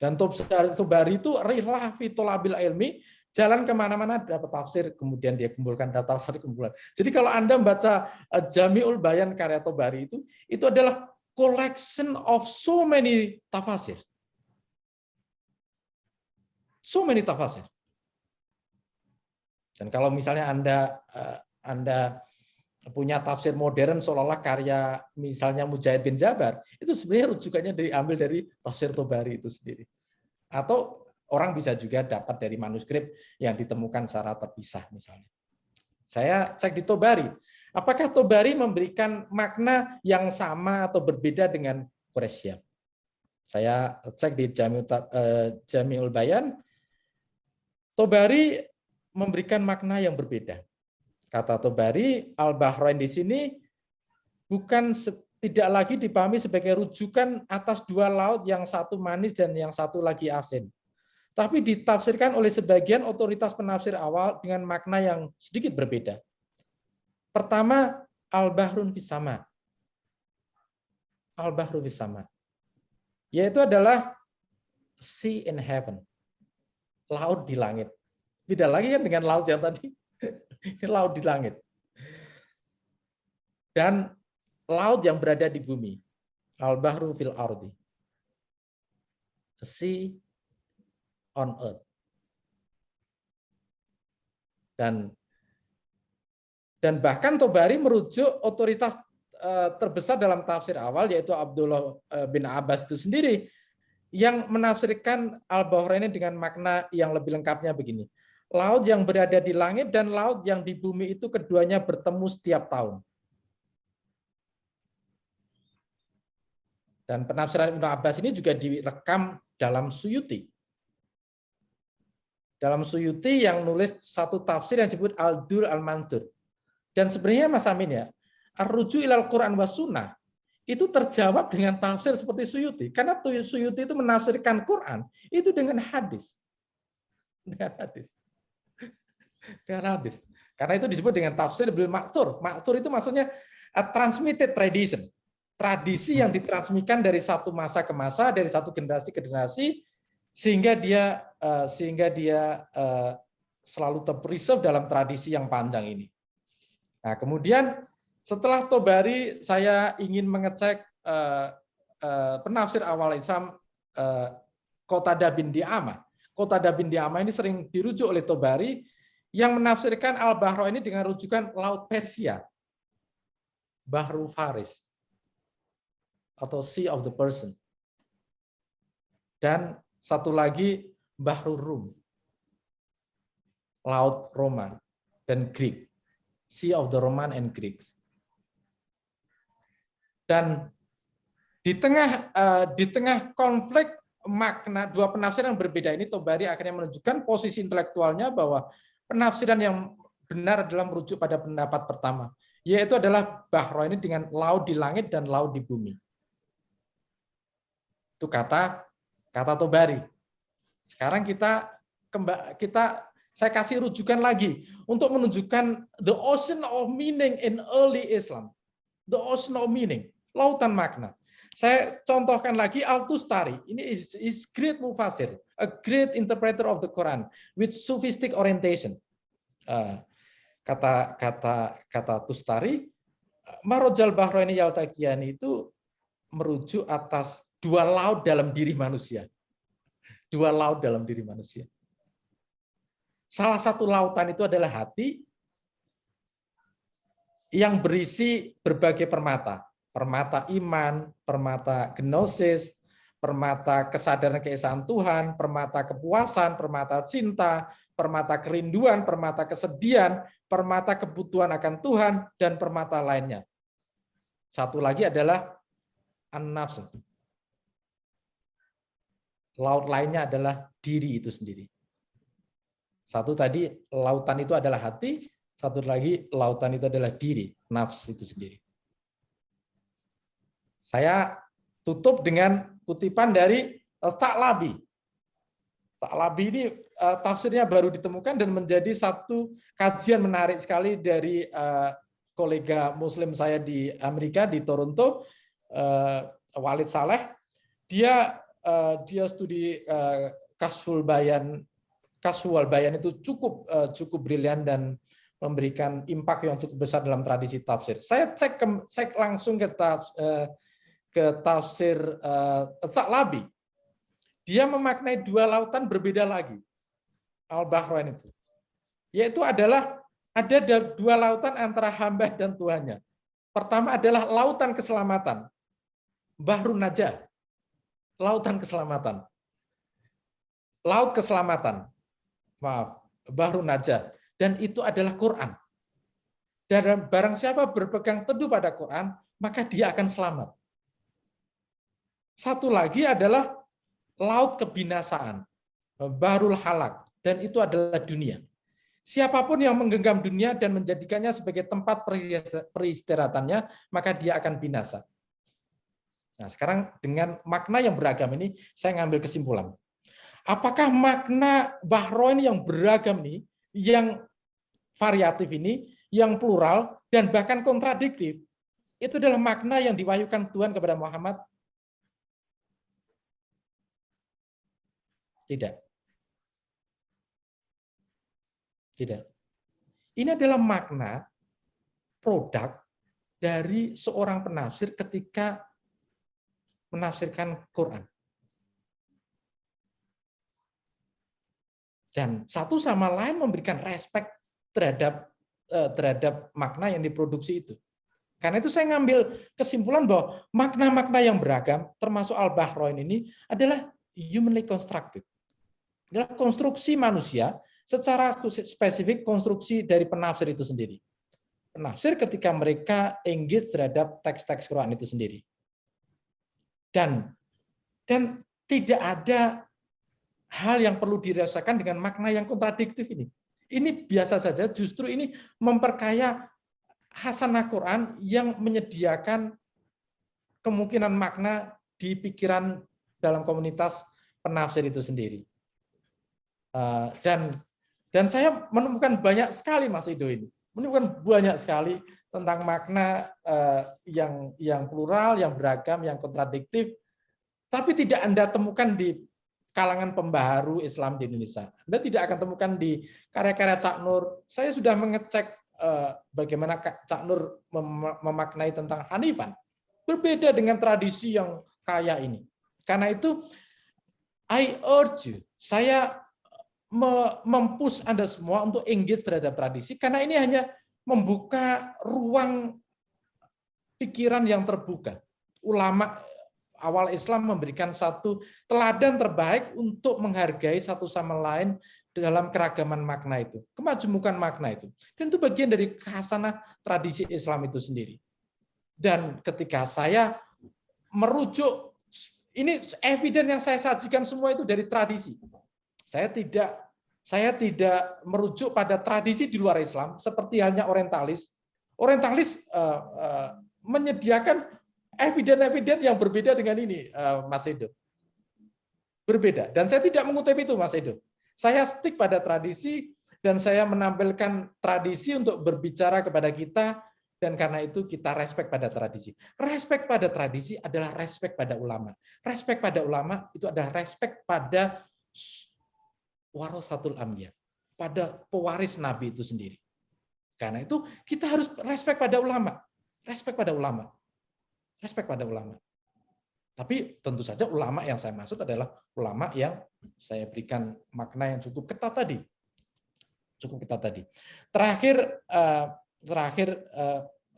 Dan Tobari itu rihlah fi thalabil ilmi, jalan kemana-mana dapat tafsir, kemudian dia kumpulkan data tafsir kumpulan. Jadi kalau Anda membaca Jami'ul Bayan karya Tobari itu adalah collection of so many tafsir. So many tafsir. Dan kalau misalnya Anda punya tafsir modern seolah-olah karya misalnya Mujahid bin Jabar, itu sebenarnya rujukannya diambil dari tafsir Tobari itu sendiri. Atau orang bisa juga dapat dari manuskrip yang ditemukan secara terpisah misalnya. Saya cek di Tobari, apakah Tobari memberikan makna yang sama atau berbeda dengan Quraisy Shihab? Saya cek di Jami'ul Bayan, Tobari memberikan makna yang berbeda. Kata Tobari, Al-Bahrain di sini tidak lagi dipahami sebagai rujukan atas dua laut, yang satu manis dan yang satu lagi asin. Tapi ditafsirkan oleh sebagian otoritas penafsir awal dengan makna yang sedikit berbeda. Pertama, Al-Bahrun fis sama. Al-Bahrun fis sama. Yaitu adalah sea in heaven. Laut di langit. Beda lagi kan dengan laut yang tadi. Laut di langit. Dan laut yang berada di bumi. Al-bahru fil ardi. Sea on earth. Dan bahkan Tobari merujuk otoritas terbesar dalam tafsir awal, yaitu Abdullah bin Abbas itu sendiri, yang menafsirkan Al-Bahrain dengan makna yang lebih lengkapnya begini. Laut yang berada di langit dan laut yang di bumi itu keduanya bertemu setiap tahun. Dan penafsiran Ibnu Abbas ini juga direkam dalam Suyuti. Dalam Suyuti yang nulis satu tafsir yang disebut Al-Dur Al-Mansur. Dan sebenarnya Mas Amin ya, Ar-Ruju ilal Quran wa Sunnah itu terjawab dengan tafsir seperti Suyuti. Karena Suyuti itu menafsirkan Quran itu dengan hadis. Dengan hadis. Dengan hadis. Karena itu disebut dengan tafsir bil ma'thur. Ma'thur itu maksudnya a transmitted tradition. Tradisi yang ditransmisikan dari satu masa ke masa, dari satu generasi ke generasi, sehingga dia selalu terpreserve dalam tradisi yang panjang ini. Nah, kemudian setelah Tobari, saya ingin mengecek penafsir awal Islam Qatadah bin Di'amah. Qatadah bin Di'amah ini sering dirujuk oleh Tobari, yang menafsirkan Al-Bahrain ini dengan rujukan Laut Persia. Bahru Faris atau Sea of the Person. Dan satu lagi Bahru Rum, Laut Roma dan Greek, Sea of the Roman and Greeks. Dan di tengah konflik makna dua penafsiran yang berbeda ini, Tobari akhirnya menunjukkan posisi intelektualnya bahwa penafsiran yang benar adalah merujuk pada pendapat pertama, yaitu adalah Bahro ini dengan laut di langit dan laut di bumi. Itu kata Tobari. Sekarang saya kasih rujukan lagi untuk menunjukkan the ocean of meaning in early Islam. The ocean of meaning, lautan makna. Saya contohkan lagi Al-Tustari. Ini is great mufassir, a great interpreter of the Quran with sophistic orientation. Kata Tustari, Marojal Bahraini Yaltaqiyani itu merujuk atas dua laut dalam diri manusia. Dua laut dalam diri manusia. Salah satu lautan itu adalah hati yang berisi berbagai permata. Permata iman, permata gnosis, permata kesadaran keesaan Tuhan, permata kepuasan, permata cinta, permata kerinduan, permata kesedihan, permata kebutuhan akan Tuhan, dan permata lainnya. Satu lagi adalah an-nafs. Laut lainnya adalah diri itu sendiri. Satu tadi lautan itu adalah hati, satu lagi lautan itu adalah diri, nafs itu sendiri. Saya tutup dengan kutipan dari Tsa'labi. Tsa'labi ini tafsirnya baru ditemukan dan menjadi satu kajian menarik sekali dari kolega Muslim saya di Amerika, di Toronto, Walid Saleh. Dia studi Kashful Bayan itu cukup brilian dan memberikan impak yang cukup besar dalam tradisi tafsir. Saya cek langsung ke tafsir Tsa'labi. Dia memaknai dua lautan berbeda lagi. Al-Bahrain itu. Yaitu adalah ada dua lautan antara hamba dan Tuhannya. Pertama adalah lautan keselamatan. Bahrun Najah. Lautan keselamatan. Laut keselamatan. Maaf, Bahrun Najah. Dan itu adalah Quran. Dan barang siapa berpegang teduh pada Quran, maka dia akan selamat. Satu lagi adalah laut kebinasaan, Bahrul Halak, dan itu adalah dunia. Siapapun yang menggenggam dunia dan menjadikannya sebagai tempat peristirahatannya, maka dia akan binasa. Nah, sekarang dengan makna yang beragam ini, saya ngambil kesimpulan. Apakah makna Bahrain yang beragam ini, yang variatif ini, yang plural, dan bahkan kontradiktif, itu adalah makna yang diwahyukan Tuhan kepada Muhammad? Tidak. Tidak. Ini adalah makna produk dari seorang penafsir ketika menafsirkan Quran. Dan satu sama lain memberikan respek terhadap makna yang diproduksi itu. Karena itu saya ngambil kesimpulan bahwa makna-makna yang beragam, termasuk Al-Bahrain ini, adalah humanly constructed. Adalah konstruksi manusia, secara spesifik konstruksi dari penafsir itu sendiri. Penafsir ketika mereka engage terhadap teks-teks Quran itu sendiri. Dan tidak ada hal yang perlu dirasakan dengan makna yang kontradiktif ini. Ini biasa saja, justru ini memperkaya hasanah Quran yang menyediakan kemungkinan makna di pikiran dalam komunitas penafsir itu sendiri. Dan saya menemukan banyak sekali, Mas Ido, ini menemukan banyak sekali tentang makna yang plural, yang beragam, yang kontradiktif, tapi tidak Anda temukan di kalangan pembaharu Islam di Indonesia. Anda tidak akan temukan di karya-karya Cak Nur. Saya sudah mengecek bagaimana Cak Nur memaknai tentang Hanifan. Berbeda dengan tradisi yang kaya ini. Karena itu, I urge you, saya mempush Anda semua untuk engage terhadap tradisi, karena ini hanya membuka ruang pikiran yang terbuka. Ulama awal Islam memberikan satu teladan terbaik untuk menghargai satu sama lain dalam keragaman makna itu, kemajemukan makna itu. Dan itu bagian dari khasanah tradisi Islam itu sendiri. Dan ketika saya merujuk, ini evidence yang saya sajikan semua itu dari tradisi. Saya tidak merujuk pada tradisi di luar Islam, seperti halnya orientalis. Orientalis menyediakan evidence yang berbeda dengan ini, Mas Edo. Berbeda. Dan saya tidak mengutip itu, Mas Edo. Saya stick pada tradisi, dan saya menampilkan tradisi untuk berbicara kepada kita, dan karena itu kita respect pada tradisi. Respect pada tradisi adalah respect pada ulama. Respect pada ulama itu adalah respect pada warasatul anbiya, pada pewaris Nabi itu sendiri. Karena itu kita harus respect pada ulama. Respect pada ulama. Respect pada ulama. Tapi tentu saja ulama yang saya maksud adalah ulama yang saya berikan makna yang cukup ketat tadi. Cukup ketat tadi. Terakhir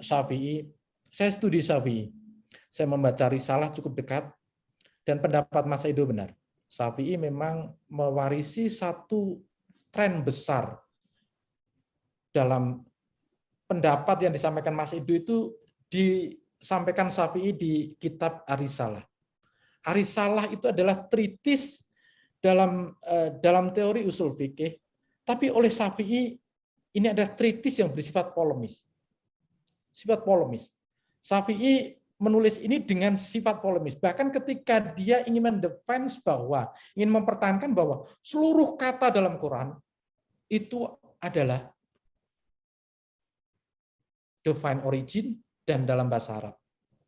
Syafi'i, saya studi Syafi'i. Saya membaca risalah cukup dekat, dan pendapat Mas Edo benar. Syafi'i memang mewarisi satu tren besar dalam pendapat yang disampaikan Mas Edo itu disampaikan Syafi'i di kitab Ar-Risalah. Ar-Risalah itu adalah treatise dalam teori usul fikih, tapi oleh Syafi'i ini adalah treatise yang bersifat polemis. Sifat polemis. Syafi'i menulis ini dengan sifat polemis. Bahkan ketika dia ingin mendefense ingin mempertahankan bahwa seluruh kata dalam Quran itu adalah divine origin dan dalam bahasa Arab.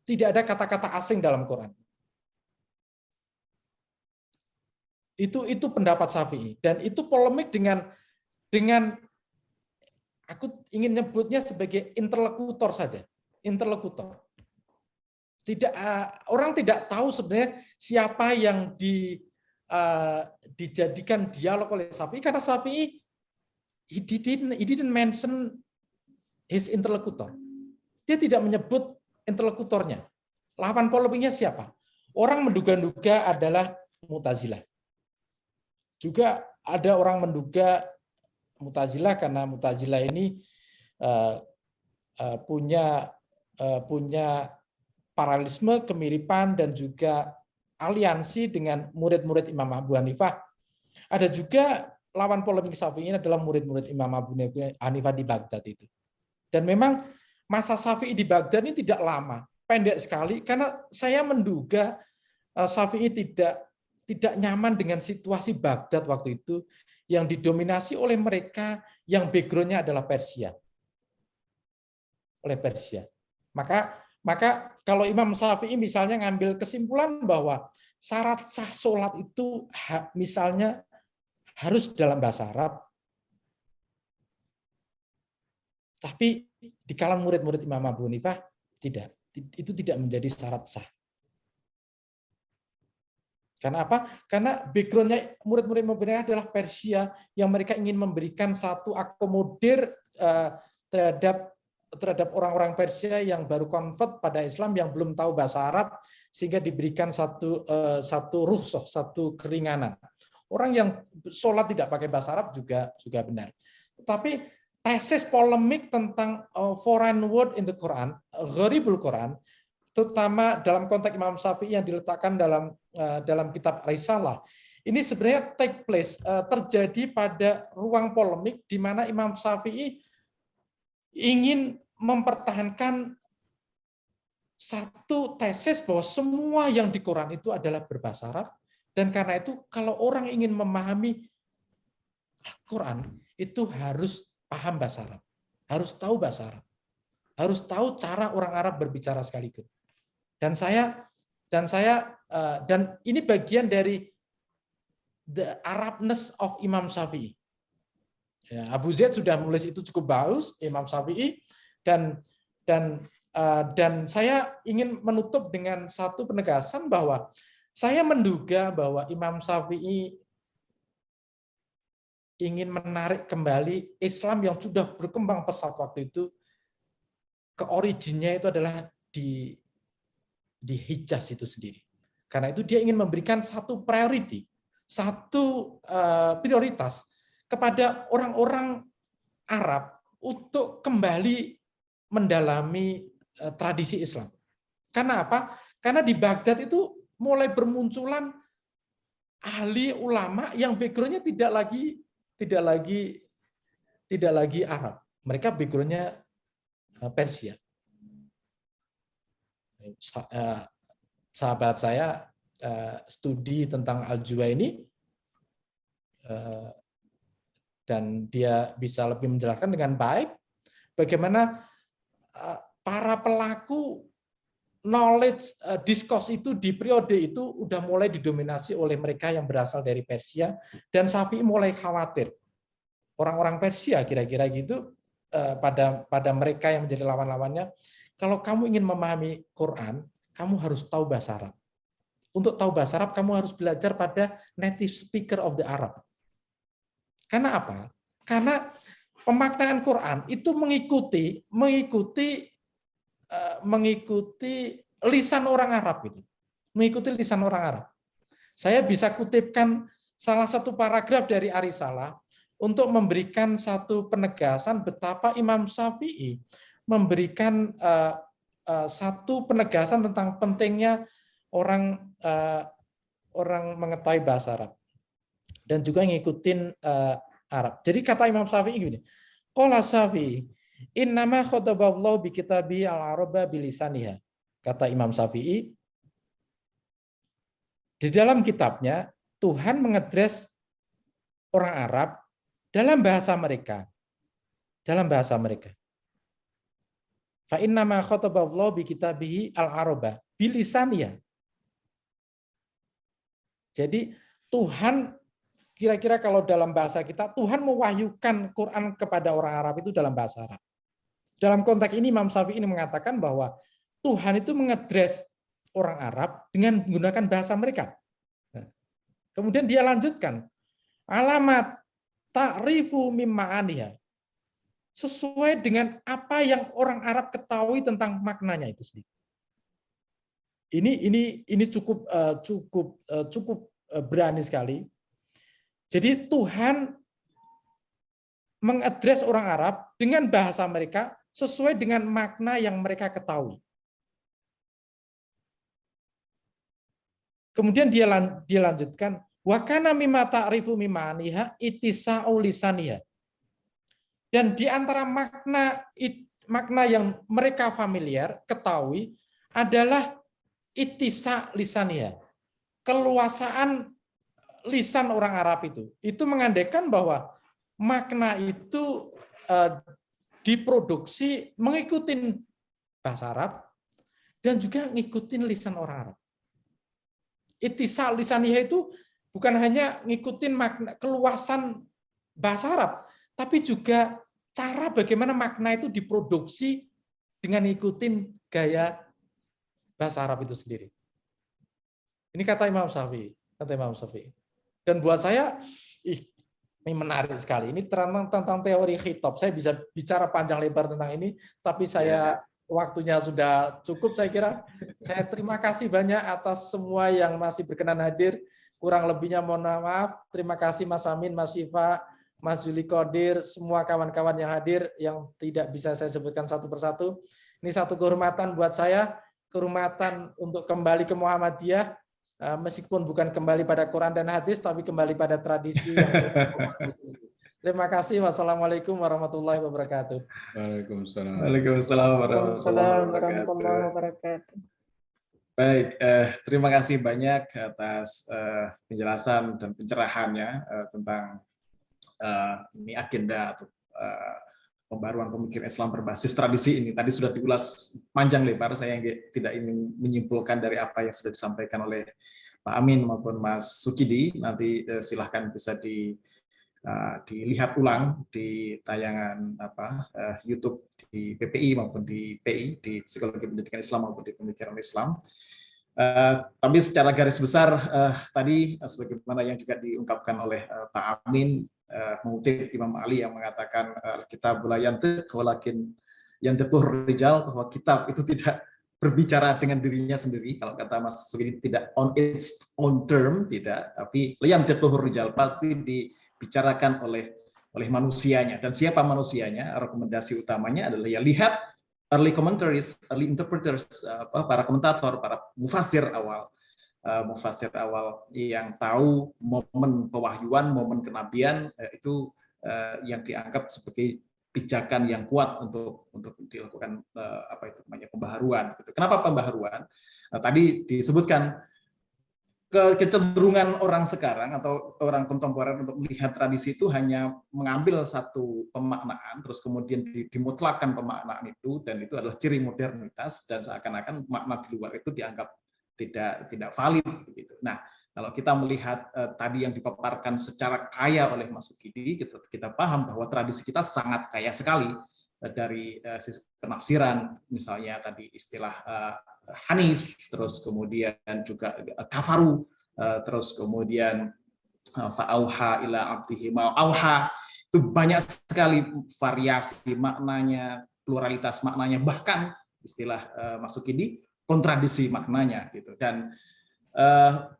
Tidak ada kata-kata asing dalam Quran. Itu pendapat Syafi'i, dan itu polemik dengan aku ingin nyebutnya sebagai interlokutor saja, interlokutor. Orang tidak tahu sebenarnya siapa yang dijadikan dialog oleh Syafi'i, karena Syafi'i he didn't mention his interlocutor. Dia tidak menyebut interlokutornya. Lawan polemiknya siapa? Orang menduga-duga adalah Mu'tazilah. Juga ada orang menduga Mu'tazilah karena Mu'tazilah ini punya paralelisme, kemiripan, dan juga aliansi dengan murid-murid Imam Abu Hanifah. Ada juga lawan polemik Syafi'i adalah murid-murid Imam Abu Hanifah di Baghdad itu. Dan memang masa Syafi'i di Baghdad ini tidak lama, pendek sekali, karena saya menduga Syafi'i tidak nyaman dengan situasi Baghdad waktu itu yang didominasi oleh mereka yang background-nya adalah Persia. Oleh Persia. Maka kalau Imam Syafi'i misalnya ngambil kesimpulan bahwa syarat sah sholat itu misalnya harus dalam bahasa Arab, tapi di kalangan murid-murid Imam Abu Hanifah tidak. Itu tidak menjadi syarat sah. Karena apa? Karena background-nya murid-murid Imam Abu Hanifah adalah Persia, yang mereka ingin memberikan satu akomodir terhadap orang-orang Persia yang baru convert pada Islam, yang belum tahu bahasa Arab, sehingga diberikan satu rukhsah, satu keringanan. Orang yang sholat tidak pakai bahasa Arab juga benar. Tetapi tesis polemik tentang foreign word in the Quran, gharibul Quran, terutama dalam konteks Imam Syafi'i yang diletakkan dalam kitab Risalah, ini sebenarnya take place, terjadi pada ruang polemik di mana Imam Syafi'i ingin mempertahankan satu tesis bahwa semua yang di Quran itu adalah berbahasa Arab, dan karena itu kalau orang ingin memahami Al-Quran itu harus paham bahasa Arab, harus tahu bahasa Arab, harus tahu cara orang Arab berbicara sekaligus. Dan ini bagian dari the Arabness of Imam Syafi'i. Ya, Abu Zaid sudah menulis itu cukup bagus, Imam Syafi'i, dan saya ingin menutup dengan satu penegasan bahwa saya menduga bahwa Imam Syafi'i ingin menarik kembali Islam yang sudah berkembang pesat waktu itu ke originnya, itu adalah di Hijaz itu sendiri. Karena itu dia ingin memberikan satu priority, satu prioritas kepada orang-orang Arab untuk kembali mendalami tradisi Islam. Karena apa? Karena di Baghdad itu mulai bermunculan ahli ulama yang background-nya tidak lagi Arab. Mereka background-nya Persia. Sahabat saya studi tentang Al-Juwaini dan dia bisa lebih menjelaskan dengan baik bagaimana para pelaku knowledge discourse itu di periode itu udah mulai didominasi oleh mereka yang berasal dari Persia, dan Syafi'i mulai khawatir orang-orang Persia kira-kira gitu pada mereka yang menjadi lawan-lawannya, kalau kamu ingin memahami Quran, kamu harus tahu bahasa Arab. Untuk tahu bahasa Arab, kamu harus belajar pada native speaker of the Arab. Karena apa? Karena pemaknaan Quran itu mengikuti lisan orang Arab itu. Mengikuti lisan orang Arab. Saya bisa kutipkan salah satu paragraf dari Arisalah untuk memberikan satu penegasan betapa Imam Syafi'i memberikan satu penegasan tentang pentingnya orang mengetahui bahasa Arab dan juga ngikutin Arab. Jadi kata Imam Syafi'i gini, qala Syafi'i, innama khataballahu bi kitabi al-araba bilisaniha. Kata Imam Syafi'i, di dalam kitabnya Tuhan mengadres orang Arab dalam bahasa mereka. Dalam bahasa mereka. Fa innama khataballahu bi kitabihi al-araba bilisaniha. Jadi Tuhan kira-kira kalau dalam bahasa kita, Tuhan mewahyukan Quran kepada orang Arab itu dalam bahasa Arab. Dalam konteks ini Imam Syafi'i ini mengatakan bahwa Tuhan itu mengadres orang Arab dengan menggunakan bahasa mereka. Kemudian dia lanjutkan, alamat ta'rifu mimma'aniha. Sesuai dengan apa yang orang Arab ketahui tentang maknanya itu sendiri. Ini cukup berani sekali. Jadi Tuhan mengadres orang Arab dengan bahasa mereka sesuai dengan makna yang mereka ketahui. Kemudian dia lanjutkan, wa kana mimma ta'rifu mimaniha ittisa'u lisaniha. Dan di antara makna yang mereka familiar, ketahui adalah ittisa' lisaniha. Keluasaan lisan orang Arab itu mengandaikan bahwa makna itu diproduksi mengikuti bahasa Arab dan juga ngikutin lisan orang Arab. Ittisa' lisaniyah itu bukan hanya ngikutin makna keluasan bahasa Arab, tapi juga cara bagaimana makna itu diproduksi dengan ngikutin gaya bahasa Arab itu sendiri. Ini kata Imam Syafi'i. Dan buat saya, ini menarik sekali. Ini tentang teori khitab. Saya bisa bicara panjang lebar tentang ini, tapi waktunya sudah cukup saya kira. Saya terima kasih banyak atas semua yang masih berkenan hadir. Kurang lebihnya mohon maaf. Terima kasih Mas Amin, Mas Syifa, Mas Juli Qadir, semua kawan-kawan yang hadir yang tidak bisa saya sebutkan satu persatu. Ini satu kehormatan buat saya, kehormatan untuk kembali ke Muhammadiyah. Meskipun bukan kembali pada Quran dan hadis, tapi kembali pada tradisi yang terima kasih. Wassalamualaikum warahmatullahi wabarakatuh. Waalaikumsalam. Waalaikumsalam warahmatullahi wabarakatuh. Baik, terima kasih banyak atas penjelasan dan pencerahannya tentang ini agenda atau pembaruan pemikiran Islam berbasis tradisi ini. Tadi sudah diulas panjang lebar, saya tidak ingin menyimpulkan dari apa yang sudah disampaikan oleh Pak Amin maupun Mas Sukidi. Nanti silahkan bisa dilihat ulang di tayangan YouTube di PPI maupun di PI, di Psikologi Pendidikan Islam maupun di Pemikiran Islam. Tapi secara garis besar tadi sebagaimana yang juga diungkapkan oleh Pak Amin, mengutip Imam Ali yang mengatakan kitab la yantiq walakin yantiqur rijal, bahwa kitab itu tidak berbicara dengan dirinya sendiri. Kalau kata Mas Sugidi, tidak on its own term, tidak, tapi liam tetuhur rijal, pasti dibicarakan oleh manusianya. Dan siapa manusianya? Rekomendasi utamanya adalah ya lihat early commentaries, early interpreters, para komentator, para mufasir awal yang tahu momen pewahyuan, momen kenabian, itu yang dianggap sebagai pijakan yang kuat untuk dilakukan pembaharuan. Kenapa pembaharuan? Tadi disebutkan kecenderungan orang sekarang atau orang kontemporer untuk melihat tradisi itu hanya mengambil satu pemaknaan, terus kemudian dimutlakkan pemaknaan itu, dan itu adalah ciri modernitas, dan seakan-akan makna di luar itu dianggap tidak valid begitu. Nah, kalau kita melihat tadi yang dipaparkan secara kaya oleh Mas Sugidi, kita paham bahwa tradisi kita sangat kaya sekali dari sisi penafsiran, misalnya tadi istilah Hanif, terus kemudian juga kafaru, terus kemudian fa'auha ila abdihi ma'auha, itu banyak sekali variasi maknanya, pluralitas maknanya, bahkan istilah Mas Sugidi kontradiksi maknanya gitu. Dan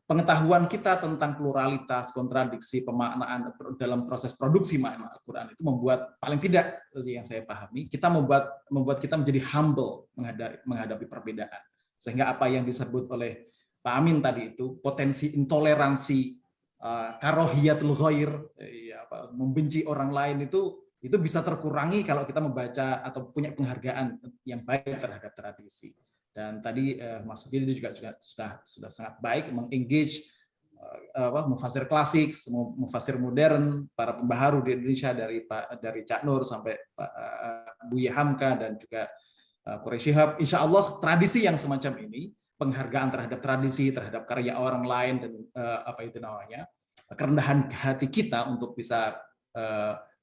pengetahuan kita tentang pluralitas, kontradiksi pemaknaan dalam proses produksi makna Al-Quran itu membuat, paling tidak yang saya pahami, kita membuat kita menjadi humble menghadapi perbedaan. Sehingga apa yang disebut oleh Pak Amin tadi itu, potensi intoleransi, karohiyatul ghair, membenci orang lain itu bisa terkurangi kalau kita membaca atau punya penghargaan yang baik terhadap tradisi. Dan tadi Mas Sugidi juga sudah sangat baik mengengage mufasir klasik, mufasir modern, para pembaharu di Indonesia dari Cak Nur sampai Pak Buya Hamka dan juga Quraish Shihab. Insya Allah tradisi yang semacam ini, penghargaan terhadap tradisi, terhadap karya orang lain, dan kerendahan hati kita untuk bisa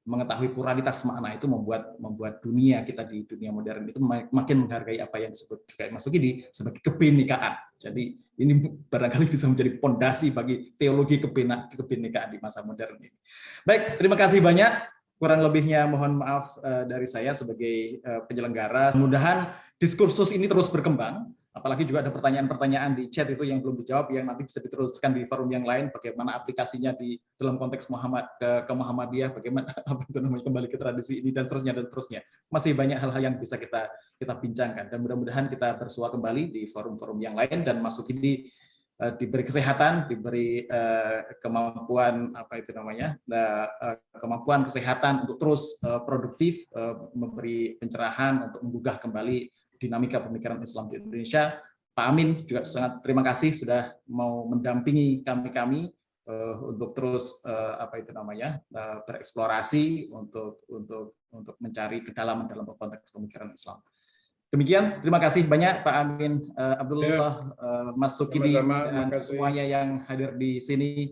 mengetahui pluralitas makna itu membuat dunia kita di dunia modern itu makin menghargai apa yang disebut juga Mas Sugidi sebagai kebinekaan. Jadi ini barangkali bisa menjadi pondasi bagi teologi kebinekaan di masa modern ini. Baik, terima kasih banyak. Kurang lebihnya mohon maaf dari saya sebagai penyelenggara. Mudah-mudahan diskursus ini terus berkembang. Apalagi juga ada pertanyaan-pertanyaan di chat itu yang belum dijawab, yang nanti bisa diteruskan di forum yang lain, bagaimana aplikasinya di dalam konteks ke Muhammadiyah, bagaimana kembali ke tradisi ini, dan seterusnya. Masih banyak hal-hal yang bisa kita bincangkan, dan mudah-mudahan kita bersua kembali di forum-forum yang lain, dan Mas Sugidi diberi kesehatan, diberi kemampuan kemampuan kesehatan untuk terus produktif, memberi pencerahan untuk menggugah kembali dinamika pemikiran Islam di Indonesia. Pak Amin juga sangat terima kasih sudah mau mendampingi kami untuk terus bereksplorasi untuk mencari kedalaman dalam konteks pemikiran Islam. Demikian, terima kasih banyak Pak Amin Abdullah, Mas Sugidi, dan semuanya yang hadir di sini.